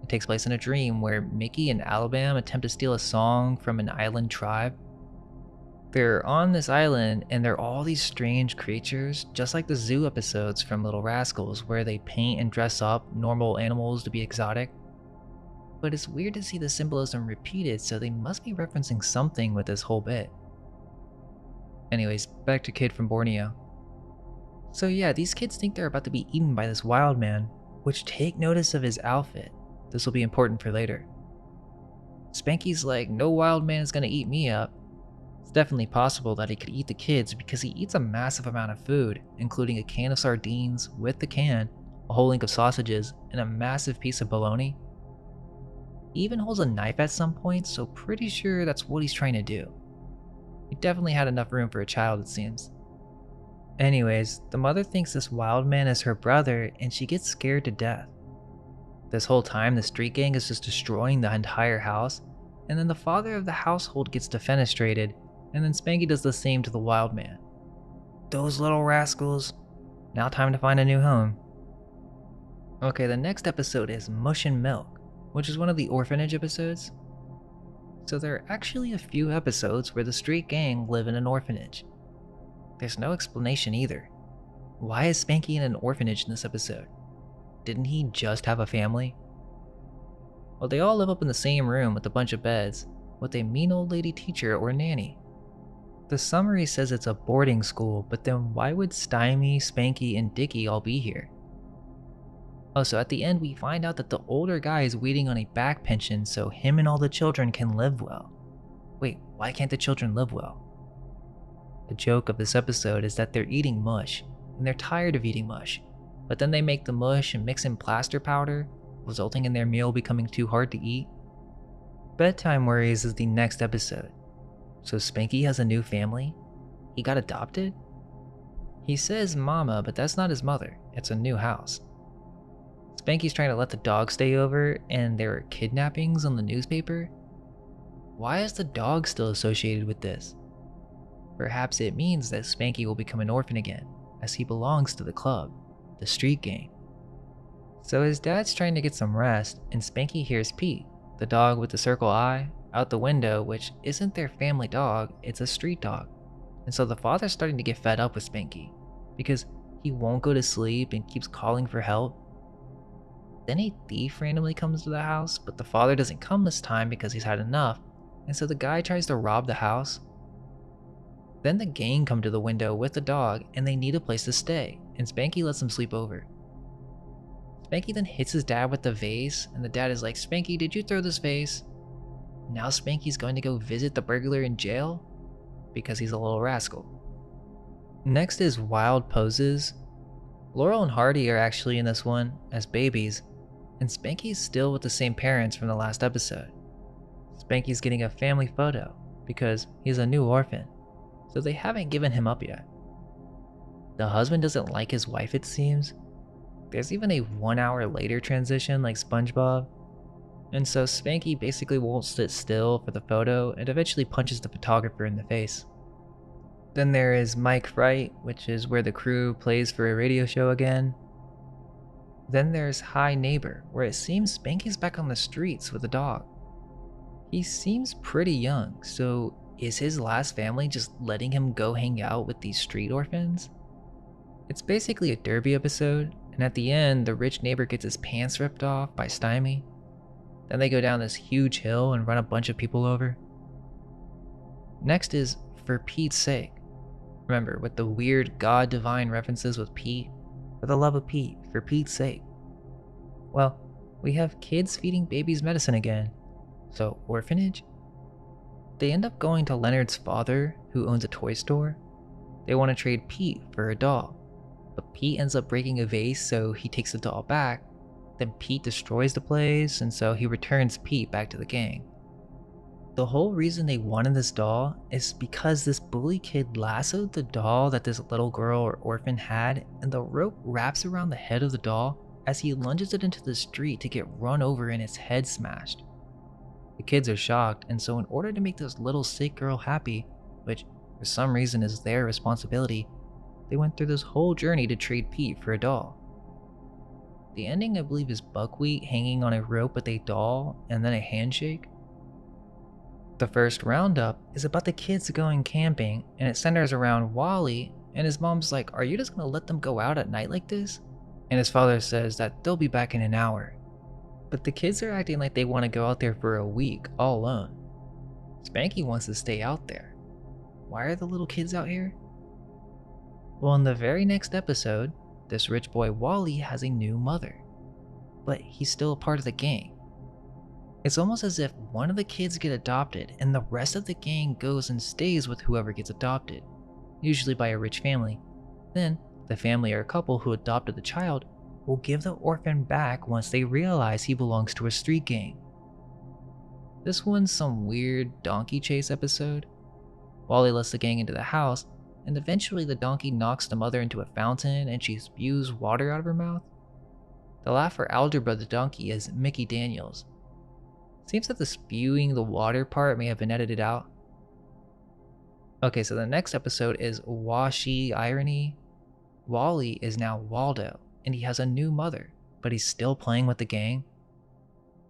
It takes place in a dream where Mickey and Alabama attempt to steal a song from an island tribe. They're on this island and there are all these strange creatures, just like the zoo episodes from Little Rascals where they paint and dress up normal animals to be exotic. But it's weird to see the symbolism repeated, so they must be referencing something with this whole bit. Anyways, back to Kid from Borneo. So yeah, these kids think they're about to be eaten by this wild man, which take notice of his outfit. This will be important for later. Spanky's like, no wild man is gonna eat me up. It's definitely possible that he could eat the kids because he eats a massive amount of food, including a can of sardines with the can, a whole link of sausages, and a massive piece of bologna. He even holds a knife at some point, so pretty sure that's what he's trying to do. He definitely had enough room for a child, it seems. Anyways, the mother thinks this wild man is her brother and she gets scared to death. This whole time, the street gang is just destroying the entire house, and then the father of the household gets defenestrated, and then Spanky does the same to the wild man. Those little rascals. Now time to find a new home. Okay, the next episode is Mush and Milk, which is one of the orphanage episodes. So there are actually a few episodes where the street gang live in an orphanage. There's no explanation either. Why is Spanky in an orphanage in this episode? Didn't he just have a family? Well, they all live up in the same room with a bunch of beds, with a mean old lady teacher or nanny. The summary says it's a boarding school, but then why would Stymie, Spanky, and Dickie all be here? Oh, so at the end we find out that the older guy is waiting on a back pension so him and all the children can live well. Wait, why can't the children live well? The joke of this episode is that they're eating mush, and they're tired of eating mush, but then they make the mush and mix in plaster powder, resulting in their meal becoming too hard to eat. Bedtime Worries is the next episode. So Spanky has a new family? He got adopted? He says mama, but that's not his mother. It's a new house. Spanky's trying to let the dog stay over, and there are kidnappings on the newspaper? Why is the dog still associated with this? Perhaps it means that Spanky will become an orphan again, as he belongs to the club, the street gang. So his dad's trying to get some rest, and Spanky hears Pete, the dog with the circle eye, out the window, which isn't their family dog, it's a street dog. And so the father's starting to get fed up with Spanky, because he won't go to sleep and keeps calling for help. Then a thief randomly comes to the house, but the father doesn't come this time because he's had enough, and so the guy tries to rob the house. Then the gang come to the window with the dog, and they need a place to stay, and Spanky lets them sleep over. Spanky then hits his dad with the vase, and the dad is like, Spanky, did you throw this vase? Now Spanky's going to go visit the burglar in jail? Because he's a little rascal. Next is Wild Poses. Laurel and Hardy are actually in this one, as babies, and Spanky's still with the same parents from the last episode. Spanky's getting a family photo, because he's a new orphan, so they haven't given him up yet. The husband doesn't like his wife, it seems. There's even a 1 hour later transition like SpongeBob, and so Spanky basically won't sit still for the photo and eventually punches the photographer in the face. Then there is Mike Fright, which is where the crew plays for a radio show again. Then there's High Neighbor, where it seems Spanky's back on the streets with a dog. He seems pretty young, so is his last family just letting him go hang out with these street orphans? It's basically a derby episode, and at the end, the rich neighbor gets his pants ripped off by Stymie. Then they go down this huge hill and run a bunch of people over. Next is For Pete's Sake. Remember, with the weird God Divine references with Pete, for the love of Pete, for Pete's sake. Well, we have kids feeding babies medicine again. So, orphanage? They end up going to Leonard's father, who owns a toy store. They want to trade Pete for a doll, but Pete ends up breaking a vase, so he takes the doll back. Then Pete destroys the place, and so he returns Pete back to the gang. The whole reason they wanted this doll is because this bully kid lassoed the doll that this little girl or orphan had, and the rope wraps around the head of the doll as he lunges it into the street to get run over and its head smashed. The kids are shocked, and so in order to make this little sick girl happy, which for some reason is their responsibility, they went through this whole journey to trade Pete for a doll. The ending, I believe, is Buckwheat hanging on a rope with a doll and then a handshake. The first roundup is about the kids going camping, and it centers around Wally, and his mom's like, "Are you just gonna let them go out at night like this?" And his father says that they'll be back in an hour. But the kids are acting like they want to go out there for a week all alone. Spanky wants to stay out there. Why are the little kids out here? Well, in the very next episode, this rich boy Wally has a new mother, but he's still a part of the gang. It's almost as if one of the kids get adopted and the rest of the gang goes and stays with whoever gets adopted, usually by a rich family. Then, the family or couple who adopted the child will give the orphan back once they realize he belongs to a street gang. This one's some weird donkey chase episode. Wally lets the gang into the house, and eventually the donkey knocks the mother into a fountain and she spews water out of her mouth. The laugh for Algebra the donkey is Mickey Daniels. Seems that the spewing the water part may have been edited out. Okay, so the next episode is Washi Irony. Wally is now Waldo, and he has a new mother, but he's still playing with the gang.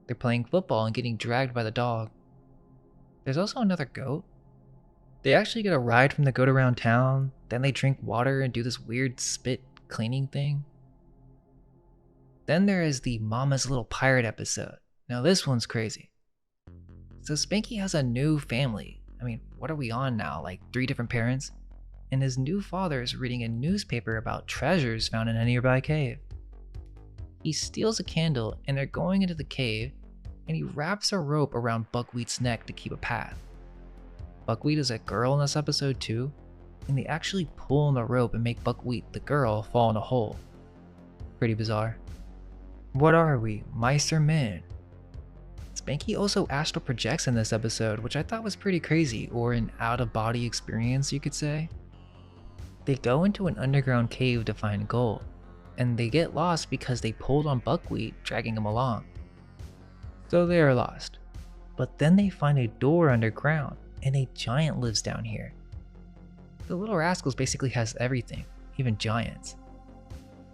They're playing football and getting dragged by the dog. There's also another goat. They actually get a ride from the goat around town, then they drink water and do this weird spit cleaning thing. Then there is the Mama's Little Pirate episode. Now this one's crazy. So Spanky has a new family. I mean, what are we on now? Like 3 different parents? And his new father is reading a newspaper about treasures found in a nearby cave. He steals a candle and they're going into the cave, and he wraps a rope around Buckwheat's neck to keep a path. Buckwheat is a girl in this episode too, and they actually pull on the rope and make Buckwheat, the girl, fall in a hole. Pretty bizarre. What are we, mice or men? Spanky also astral projects in this episode, which I thought was pretty crazy, or an out-of-body experience you could say. They go into an underground cave to find gold, and they get lost because they pulled on Buckwheat, dragging him along. So they are lost. But then they find a door underground, and a giant lives down here. The Little Rascals basically has everything, even giants.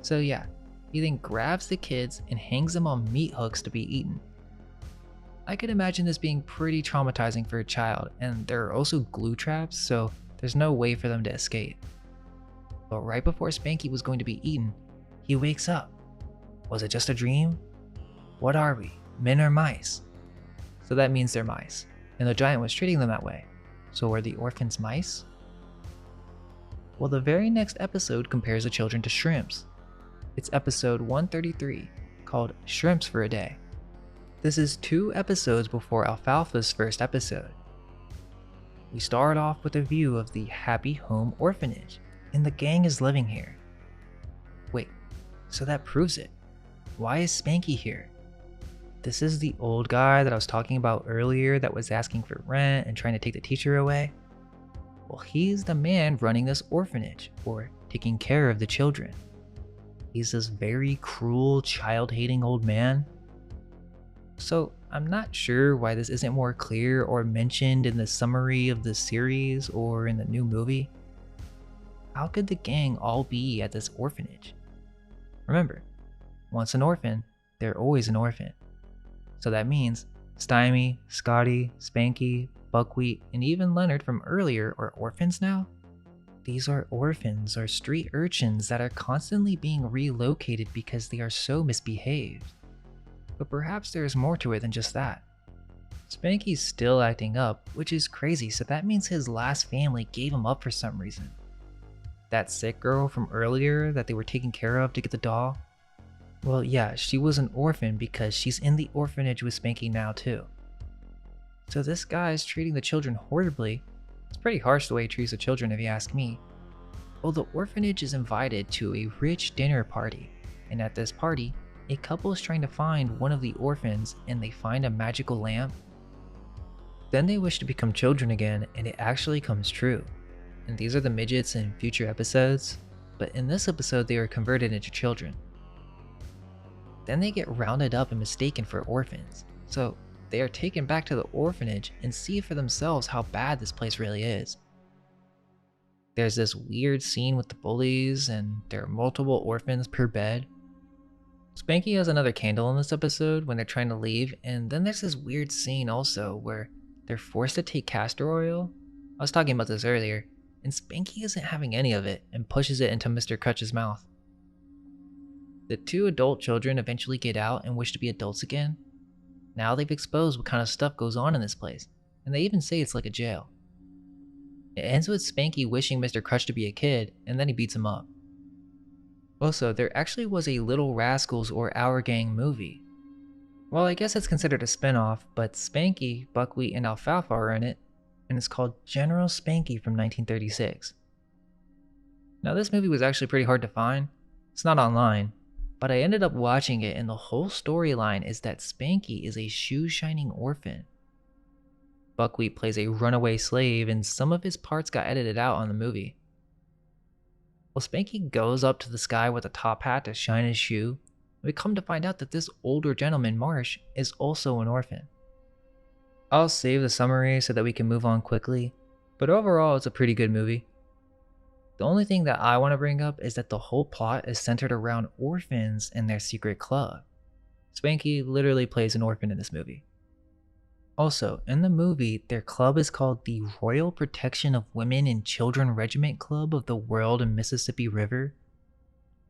So yeah, he then grabs the kids and hangs them on meat hooks to be eaten. I could imagine this being pretty traumatizing for a child, and there are also glue traps, so there's no way for them to escape. But right before Spanky was going to be eaten, he wakes up. Was it just a dream? What are we, men or mice? So that means they're mice, and the giant was treating them that way. So were the orphans mice? Well, the very next episode compares the children to shrimps. It's episode 133, called Shrimps for a Day. This is 2 episodes before Alfalfa's first episode. We start off with a view of the Happy Home Orphanage, and the gang is living here. Wait, so that proves it. Why is Spanky here? This is the old guy that I was talking about earlier that was asking for rent and trying to take the teacher away? Well, he's the man running this orphanage, or taking care of the children. He's this very cruel, child-hating old man. So I'm not sure why this isn't more clear or mentioned in the summary of the series or in the new movie. How could the gang all be at this orphanage? Remember, once an orphan, they're always an orphan. So that means Stymie, Scotty, Spanky, Buckwheat, and even Leonard from earlier are orphans now? These are orphans or street urchins that are constantly being relocated because they are so misbehaved. But perhaps there's more to it than just that. Spanky's still acting up, which is crazy, so that means his last family gave him up for some reason. That sick girl from earlier that they were taking care of to get the doll? Well, yeah, she was an orphan because she's in the orphanage with Spanky now too. So this guy's treating the children horribly. It's pretty harsh the way he treats the children if you ask me. Well, the orphanage is invited to a rich dinner party, and at this party, a couple is trying to find one of the orphans and they find a magical lamp. Then they wish to become children again and it actually comes true. And these are the midgets in future episodes, but in this episode they are converted into children. Then they get rounded up and mistaken for orphans, so they are taken back to the orphanage and see for themselves how bad this place really is. There's this weird scene with the bullies and there are multiple orphans per bed. Spanky has another candle in this episode when they're trying to leave, and then there's this weird scene also where they're forced to take castor oil. I was talking about this earlier, and Spanky isn't having any of it and pushes it into Mr. Crutch's mouth. The two adult children eventually get out and wish to be adults again. Now they've exposed what kind of stuff goes on in this place, and they even say it's like a jail. It ends with Spanky wishing Mr. Crutch to be a kid, and then he beats him up. Also, there actually was a Little Rascals or Our Gang movie. Well, I guess it's considered a spin-off, but Spanky, Buckwheat, and Alfalfa are in it, and it's called General Spanky from 1936. Now this movie was actually pretty hard to find. It's not online, but I ended up watching it and the whole storyline is that Spanky is a shoe-shining orphan. Buckwheat plays a runaway slave and some of his parts got edited out on the movie. Well, Spanky goes up to the sky with a top hat to shine his shoe. We come to find out that this older gentleman, Marsh, is also an orphan. I'll save the summary so that we can move on quickly, but overall it's a pretty good movie. The only thing that I want to bring up is that the whole plot is centered around orphans and their secret club. Spanky literally plays an orphan in this movie. Also, in the movie, their club is called the Royal Protection of Women and Children Regiment Club of the World in Mississippi River.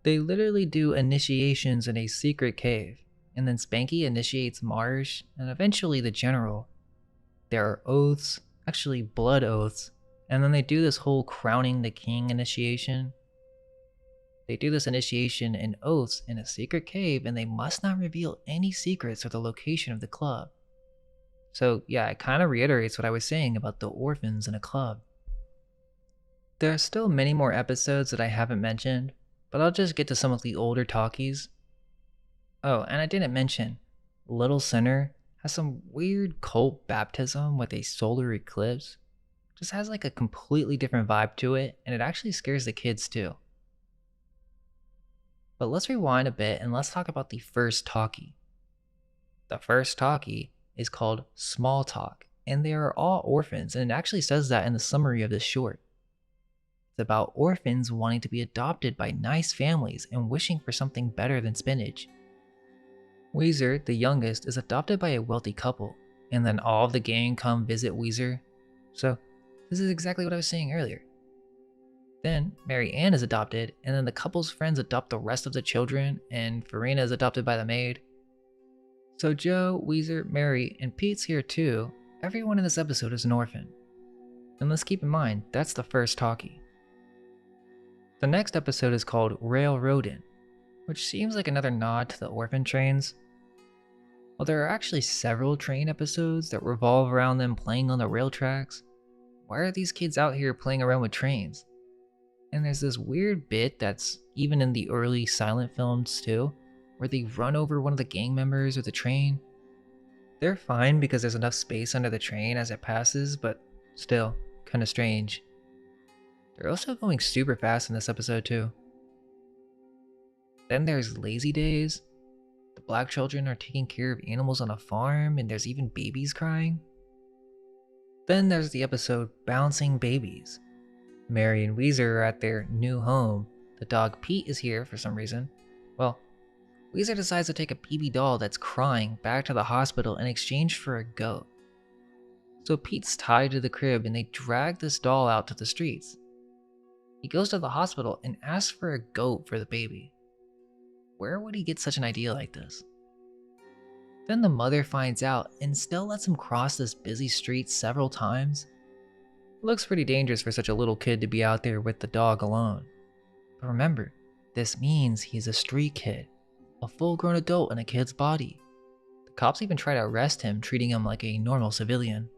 They literally do initiations in a secret cave, and then Spanky initiates Marsh and eventually the general. There are oaths, actually blood oaths, and then they do this whole crowning the king initiation. They do this initiation and oaths in a secret cave and they must not reveal any secrets or the location of the club. So yeah, it kind of reiterates what I was saying about the orphans in a club. There are still many more episodes that I haven't mentioned, but I'll just get to some of the older talkies. Oh, and I didn't mention, Little Sinner has some weird cult baptism with a solar eclipse. Just has like a completely different vibe to it, and it actually scares the kids too. But let's rewind a bit and let's talk about the first talkie. The first talkie is called Small Talk, and they are all orphans, and it actually says that in the summary of this short. It's about orphans wanting to be adopted by nice families and wishing for something better than spinach. Weezer, the youngest, is adopted by a wealthy couple, and then all of the gang come visit Weezer. So, this is exactly what I was saying earlier. Then, Mary Ann is adopted, and then the couple's friends adopt the rest of the children, and Farina is adopted by the maid. So Joe, Weezer, Mary, and Pete's here too. Everyone in this episode is an orphan. And let's keep in mind, that's the first talkie. The next episode is called Railroadin', which seems like another nod to the orphan trains. While there are actually several train episodes that revolve around them playing on the rail tracks, why are these kids out here playing around with trains? And there's this weird bit that's even in the early silent films too, where they run over one of the gang members with a train. They're fine because there's enough space under the train as it passes, but still, kinda strange. They're also going super fast in this episode too. Then there's Lazy Days. The black children are taking care of animals on a farm and there's even babies crying. Then there's the episode Bouncing Babies. Mary and Weezer are at their new home. The dog Pete is here for some reason. Well, Weezer decides to take a baby doll that's crying back to the hospital in exchange for a goat. So Pete's tied to the crib and they drag this doll out to the streets. He goes to the hospital and asks for a goat for the baby. Where would he get such an idea like this? Then the mother finds out and still lets him cross this busy street several times. It looks pretty dangerous for such a little kid to be out there with the dog alone. But remember, this means he's a street kid, a full-grown adult in a kid's body. The cops even try to arrest him, treating him like a normal civilian.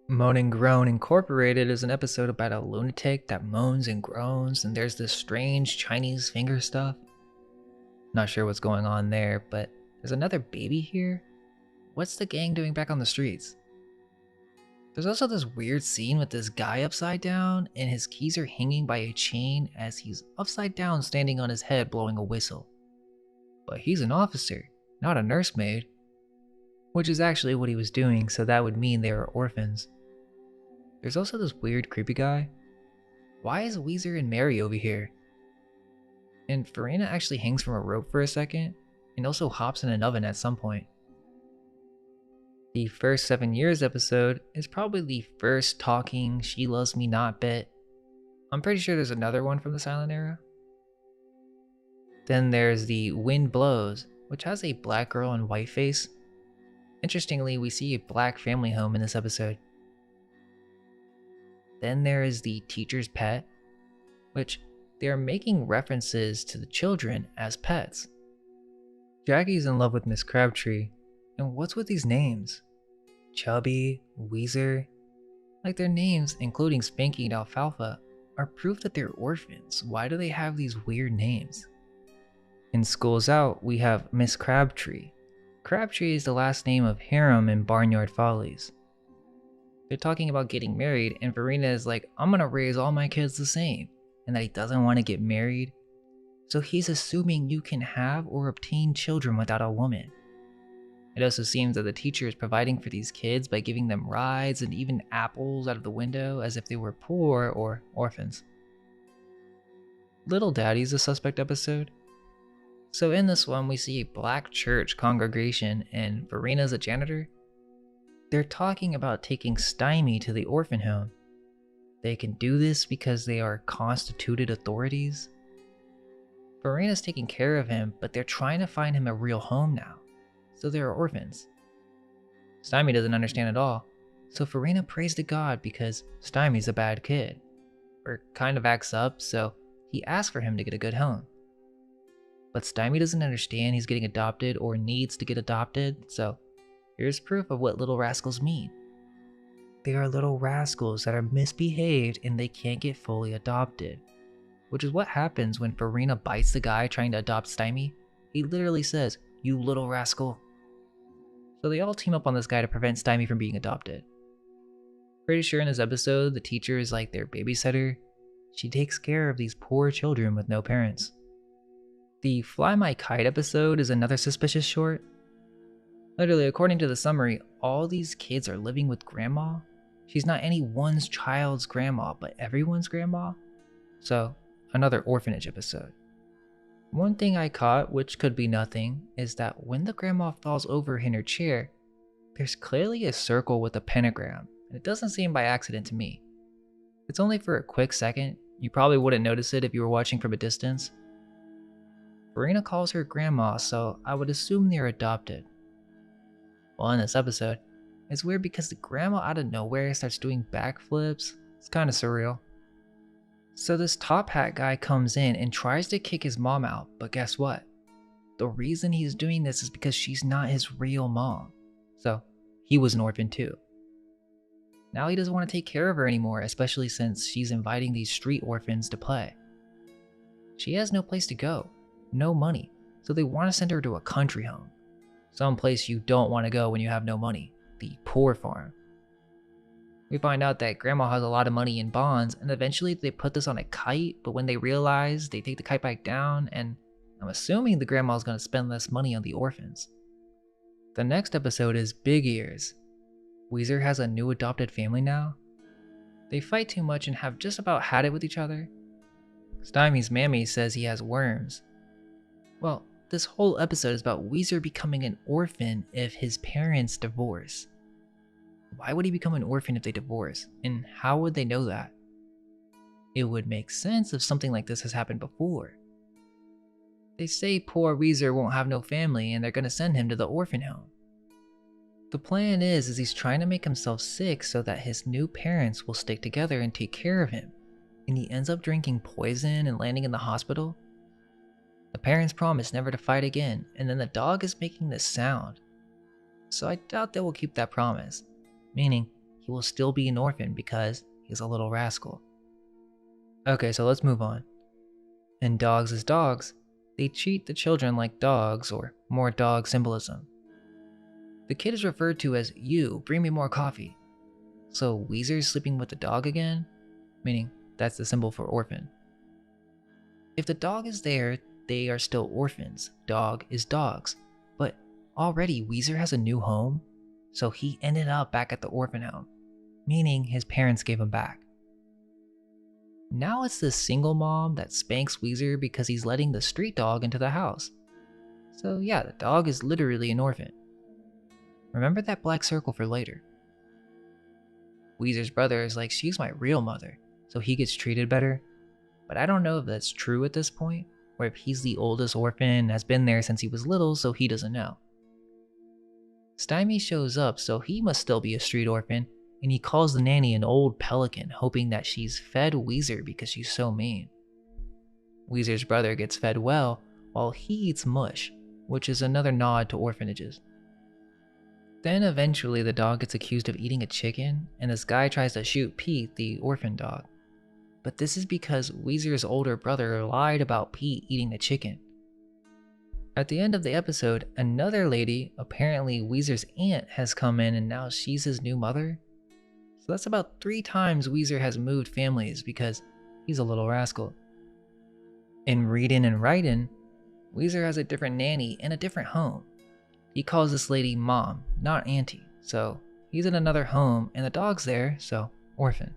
Moan and Groan Incorporated is an episode about a lunatic that moans and groans, and there's this strange Chinese finger stuff. Not sure what's going on there, but there's another baby here? What's the gang doing back on the streets? There's also this weird scene with this guy upside down, and his keys are hanging by a chain as he's upside down standing on his head blowing a whistle. But he's an officer, not a nursemaid. Which is actually what he was doing, so that would mean they were orphans. There's also this weird creepy guy. Why is Weezer and Mary over here? And Farina actually hangs from a rope for a second, and also hops in an oven at some point. The first 7 years episode is probably the first talking She Loves Me Not bit. I'm pretty sure there's another one from the silent era. Then there's the Wind Blows, which has a black girl and white face. Interestingly, we see a black family home in this episode. Then there is the Teacher's Pet, which they are making references to the children as pets. Jackie's in love with Miss Crabtree, and what's with these names? Chubby, Weezer, like their names, including Spanky and Alfalfa, are proof that they're orphans. Why do they have these weird names? In School's Out, we have Miss Crabtree. Crabtree is the last name of Harem in Barnyard Follies. They're talking about getting married, and Farina is like, I'm gonna raise all my kids the same, and that he doesn't want to get married. So he's assuming you can have or obtain children without a woman. It also seems that the teacher is providing for these kids by giving them rides and even apples out of the window as if they were poor or orphans. Little Daddy's a suspect episode. So in this one, we see a black church congregation and Farina's a janitor. They're talking about taking Stymie to the orphan home. They can do this because they are constituted authorities. Farina's taking care of him, but they're trying to find him a real home now. So they're orphans. Stymie doesn't understand at all, so Farina prays to God because Stymie's a bad kid. Or kind of acts up, so he asks for him to get a good home. But Stymie doesn't understand he's getting adopted or needs to get adopted, so here's proof of what Little Rascals mean. They are little rascals that are misbehaved and they can't get fully adopted. Which is what happens when Farina bites the guy trying to adopt Stymie. He literally says, "You little rascal." So they all team up on this guy to prevent Stymie from being adopted. Pretty sure in this episode, the teacher is like their babysitter. She takes care of these poor children with no parents. The Fly My Kite episode is another suspicious short. Literally, according to the summary, all these kids are living with grandma. She's not any one child's grandma, but everyone's grandma. So, another orphanage episode. One thing I caught, which could be nothing, is that when the grandma falls over in her chair, there's clearly a circle with a pentagram, and it doesn't seem by accident to me. It's only for a quick second. You probably wouldn't notice it if you were watching from a distance. Farina calls her grandma, so I would assume they're adopted. Well, in this episode, it's weird because the grandma out of nowhere starts doing backflips. It's kind of surreal. So this top hat guy comes in and tries to kick his mom out, but guess what? The reason he's doing this is because she's not his real mom. So he was an orphan too. Now he doesn't want to take care of her anymore, especially since she's inviting these street orphans to play. She has no place to go, no money, so they want to send her to a country home. Some place you don't want to go when you have no money, the poor farm. We find out that grandma has a lot of money in bonds, and eventually they put this on a kite, but when they realize, they take the kite back down, and I'm assuming the grandma's going to spend less money on the orphans. The next episode is Big Ears. Weezer has a new adopted family now. They fight too much and have just about had it with each other. Stymie's mammy says he has worms. Well, this whole episode is about Weezer becoming an orphan if his parents divorce. Why would he become an orphan if they divorce? And how would they know that? It would make sense if something like this has happened before. They say poor Weezer won't have no family and they're gonna send him to the orphan home. The plan is he's trying to make himself sick so that his new parents will stick together and take care of him. And he ends up drinking poison and landing in the hospital. The parents promise never to fight again, and then the dog is making this sound. So I doubt they will keep that promise, meaning he will still be an orphan because he's a little rascal. Okay, so let's move on. And dogs as dogs, they treat the children like dogs, or more dog symbolism. The kid is referred to as "you, bring me more coffee." So Weezer's sleeping with the dog again, meaning that's the symbol for orphan. If the dog is there, they are still orphans. Dog is dogs. But already Weezer has a new home, so he ended up back at the orphan home, meaning his parents gave him back. Now it's the single mom that spanks Weezer because he's letting the street dog into the house. So yeah, the dog is literally an orphan. Remember that black circle for later. Weezer's brother is like, she's my real mother, so he gets treated better. But I don't know if that's true at this point, or if he's the oldest orphan and has been there since he was little, so he doesn't know. Stymie shows up, so he must still be a street orphan, and he calls the nanny an old pelican, hoping that she's fed Weezer because she's so mean. Weezer's brother gets fed well, while he eats mush, which is another nod to orphanages. Then eventually the dog gets accused of eating a chicken, and this guy tries to shoot Pete, the orphan dog. But this is because Weezer's older brother lied about Pete eating the chicken. At the end of the episode, another lady, apparently Weezer's aunt, has come in and now she's his new mother. So that's about 3 times Weezer has moved families because he's a little rascal. In Readin' and Writin', Weezer has a different nanny and a different home. He calls this lady mom, not auntie, so he's in another home and the dog's there, so orphan.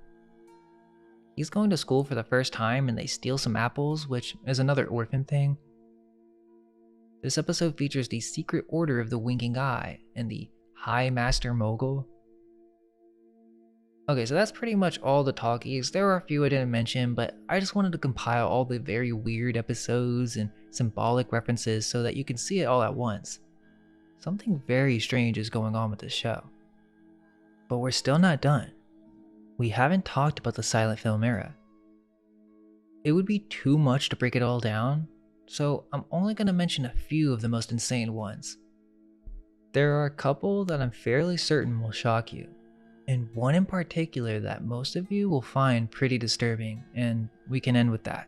He's going to school for the first time and they steal some apples, which is another orphan thing. This episode features the Secret Order of the Winking Eye and the High Master Mogul. Okay, so that's pretty much all the talkies. There are a few I didn't mention, but I just wanted to compile all the very weird episodes and symbolic references so that you can see it all at once. Something very strange is going on with this show. But we're still not done. We haven't talked about the silent film era. It would be too much to break it all down, so I'm only going to mention a few of the most insane ones. There are a couple that I'm fairly certain will shock you, and one in particular that most of you will find pretty disturbing, and we can end with that.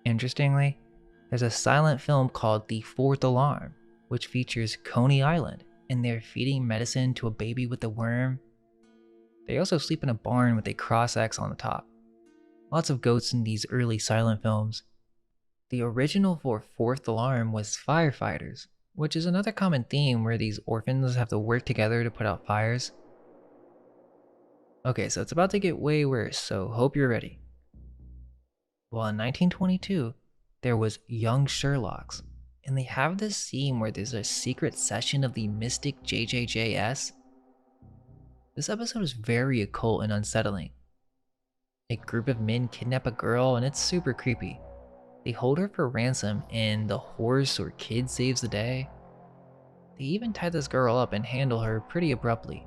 Interestingly, there's a silent film called The Fourth Alarm, which features Coney Island, and they're feeding medicine to a baby with a worm. They also sleep in a barn with a cross X on the top. Lots of goats in these early silent films. The original for Fourth Alarm was firefighters, which is another common theme where these orphans have to work together to put out fires. Okay, so it's about to get way worse, so hope you're ready. Well, in 1922, there was Young Sherlocks, and they have this scene where there's a secret session of the mystic JJJS. This episode is very occult and unsettling. A group of men kidnap a girl and it's super creepy. They hold her for ransom and the horse or kid saves the day. They even tie this girl up and handle her pretty abruptly.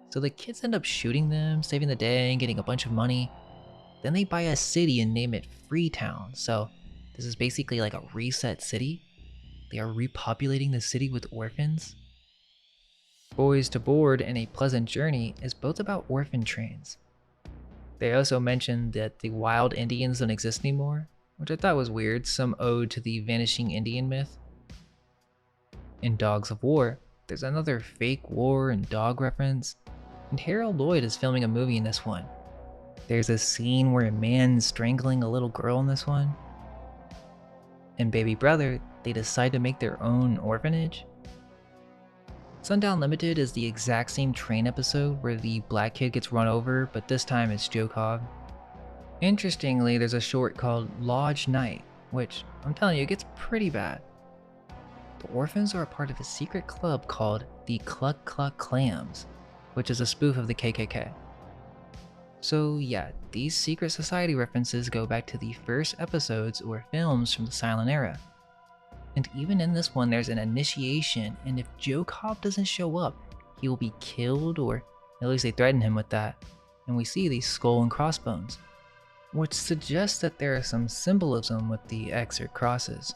So the kids end up shooting them, saving the day and getting a bunch of money. Then they buy a city and name it Freetown, so this is basically like a reset city. They are repopulating the city with orphans. Boys to Board and A Pleasant Journey is both about orphan trains. They also mentioned that the wild Indians don't exist anymore, which I thought was weird, some ode to the vanishing Indian myth. In Dogs of War, there's another fake war and dog reference, and Harold Lloyd is filming a movie in this one. There's a scene where a man is strangling a little girl in this one. In Baby Brother, they decide to make their own orphanage. Sundown Limited is the exact same train episode where the black kid gets run over, but this time it's Joe Cobb. Interestingly, there's a short called Lodge Night, which I'm telling you, it gets pretty bad. The orphans are a part of a secret club called the Cluck Cluck Clams, which is a spoof of the KKK. So yeah, these secret society references go back to the first episodes or films from the silent era. And even in this one, there's an initiation, and if Joe Cobb doesn't show up, he will be killed, or at least they threaten him with that. And we see these skull and crossbones, which suggests that there is some symbolism with the X or crosses.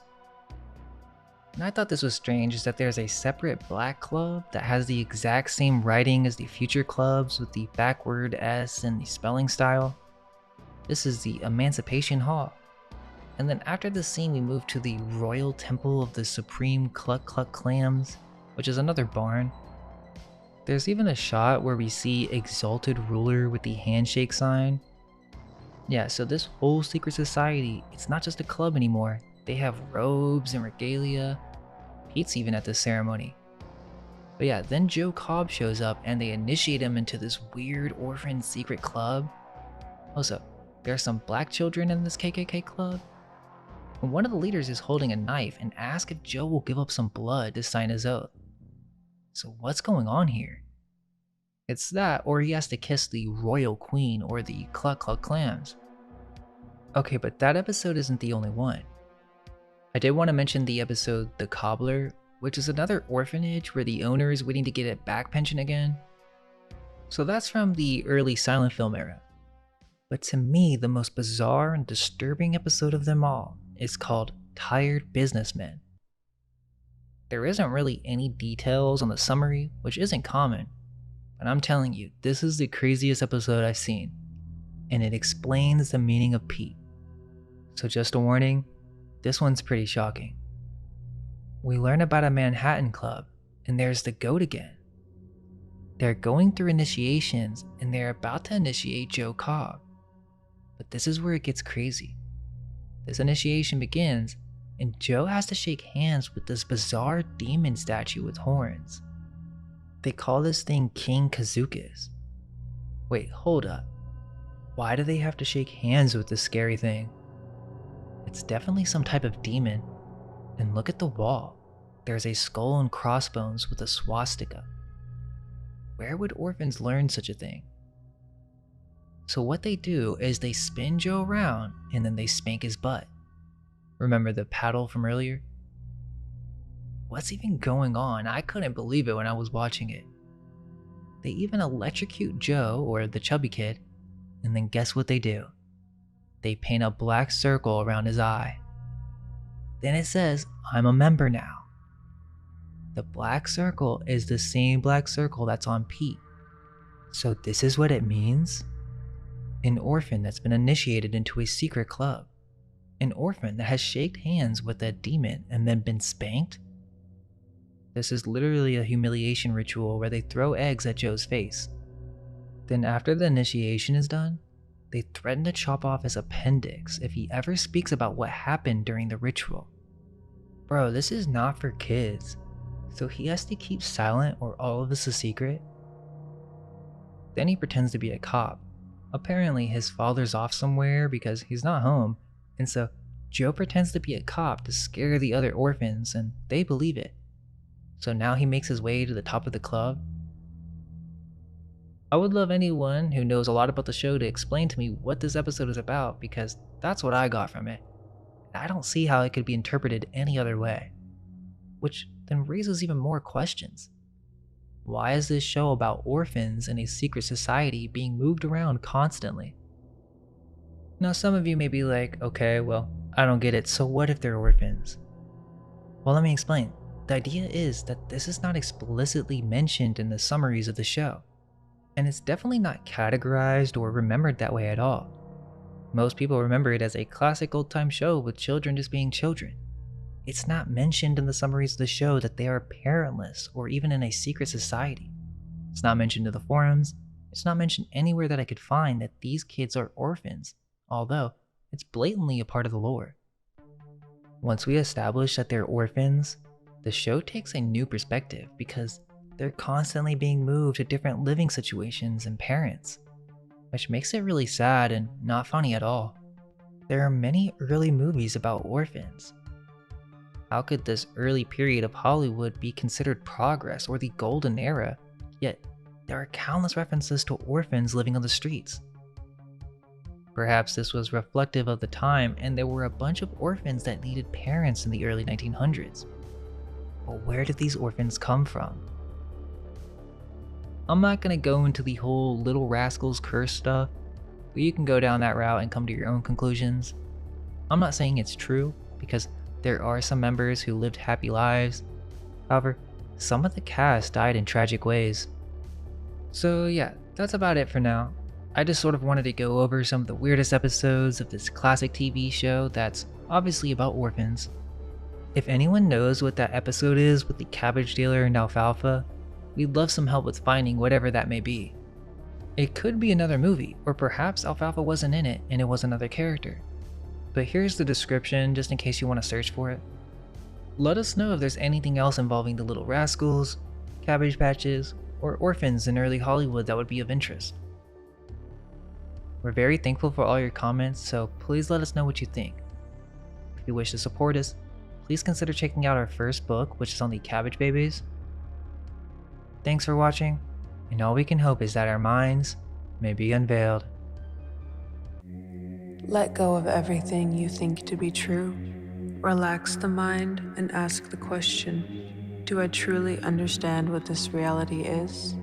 And I thought this was strange is that there's a separate black club that has the exact same writing as the future clubs with the backward S and the spelling style. This is the Emancipation Hall. And then after this scene, we move to the Royal Temple of the Supreme Cluck Cluck Clams, which is another barn. There's even a shot where we see Exalted Ruler with the handshake sign. Yeah, so this whole secret society, it's not just a club anymore. They have robes and regalia. Pete's even at this ceremony. But yeah, then Joe Cobb shows up and they initiate him into this weird orphan secret club. Also, there are some black children in this KKK club. And one of the leaders is holding a knife and asks if Joe will give up some blood to sign his oath. So what's going on here? It's that, or he has to kiss the royal queen or the Cluck Cluck Clams. Okay, but that episode isn't the only one. I did want to mention the episode The Cobbler, which is another orphanage where the owner is waiting to get a back pension again. So that's from the early silent film era. But to me, the most bizarre and disturbing episode of them all is called Tired Businessmen. There isn't really any details on the summary, which isn't common, but I'm telling you, this is the craziest episode I've seen, and it explains the meaning of Pete. So just a warning, this one's pretty shocking. We learn about a Manhattan club, and there's the goat again. They're going through initiations, and they're about to initiate Joe Cobb. But this is where it gets crazy. This initiation begins, and Joe has to shake hands with this bizarre demon statue with horns. They call this thing King Kazukas. Wait, hold up. Why do they have to shake hands with this scary thing? It's definitely some type of demon. And look at the wall. There's a skull and crossbones with a swastika. Where would orphans learn such a thing? So what they do is they spin Joe around and then they spank his butt. Remember the paddle from earlier? What's even going on? I couldn't believe it when I was watching it. They even electrocute Joe, or the chubby kid, and then guess what they do? They paint a black circle around his eye. Then it says, "I'm a member now." The black circle is the same black circle that's on Pete. So this is what it means? An orphan that's been initiated into a secret club. An orphan that has shaked hands with a demon and then been spanked? This is literally a humiliation ritual where they throw eggs at Joe's face. Then after the initiation is done, they threaten to chop off his appendix if he ever speaks about what happened during the ritual. Bro, this is not for kids. So he has to keep silent or all of this a secret? Then he pretends to be a cop. Apparently his father's off somewhere because he's not home, and so Joe pretends to be a cop to scare the other orphans, and they believe it. So now he makes his way to the top of the club. I would love anyone who knows a lot about the show to explain to me what this episode is about, because that's what I got from it. I don't see how it could be interpreted any other way. Which then raises even more questions. Why is this show about orphans in a secret society being moved around constantly? Now some of you may be like, okay, well, I don't get it, so what if they're orphans? Well, let me explain. The idea is that this is not explicitly mentioned in the summaries of the show, and it's definitely not categorized or remembered that way at all. Most people remember it as a classic old-time show with children just being children. It's not mentioned in the summaries of the show that they are parentless or even in a secret society. It's not mentioned in the forums. It's not mentioned anywhere that I could find that these kids are orphans, although it's blatantly a part of the lore. Once we establish that they're orphans, the show takes a new perspective because they're constantly being moved to different living situations and parents, which makes it really sad and not funny at all. There are many early movies about orphans. How could this early period of Hollywood be considered progress or the golden era? Yet, there are countless references to orphans living on the streets. Perhaps this was reflective of the time and there were a bunch of orphans that needed parents in the early 1900s. But where did these orphans come from? I'm not gonna go into the whole Little Rascals curse stuff, but you can go down that route and come to your own conclusions. I'm not saying it's true, because there are some members who lived happy lives. However, some of the cast died in tragic ways. So yeah, that's about it for now. I just sort of wanted to go over some of the weirdest episodes of this classic TV show that's obviously about orphans. If anyone knows what that episode is with the cabbage dealer and alfalfa, we'd love some help with finding whatever that may be. It could be another movie, or perhaps alfalfa wasn't in it and it was another character. But here's the description just in case you want to search for it. Let us know if there's anything else involving the Little Rascals, Cabbage Patches, or orphans in early Hollywood that would be of interest. We're very thankful for all your comments, so please let us know what you think. If you wish to support us, please consider checking out our first book, which is on the Cabbage Babies. Thanks for watching, and all we can hope is that our minds may be unveiled. Let go of everything you think to be true. Relax the mind and ask the question, do I truly understand what this reality is?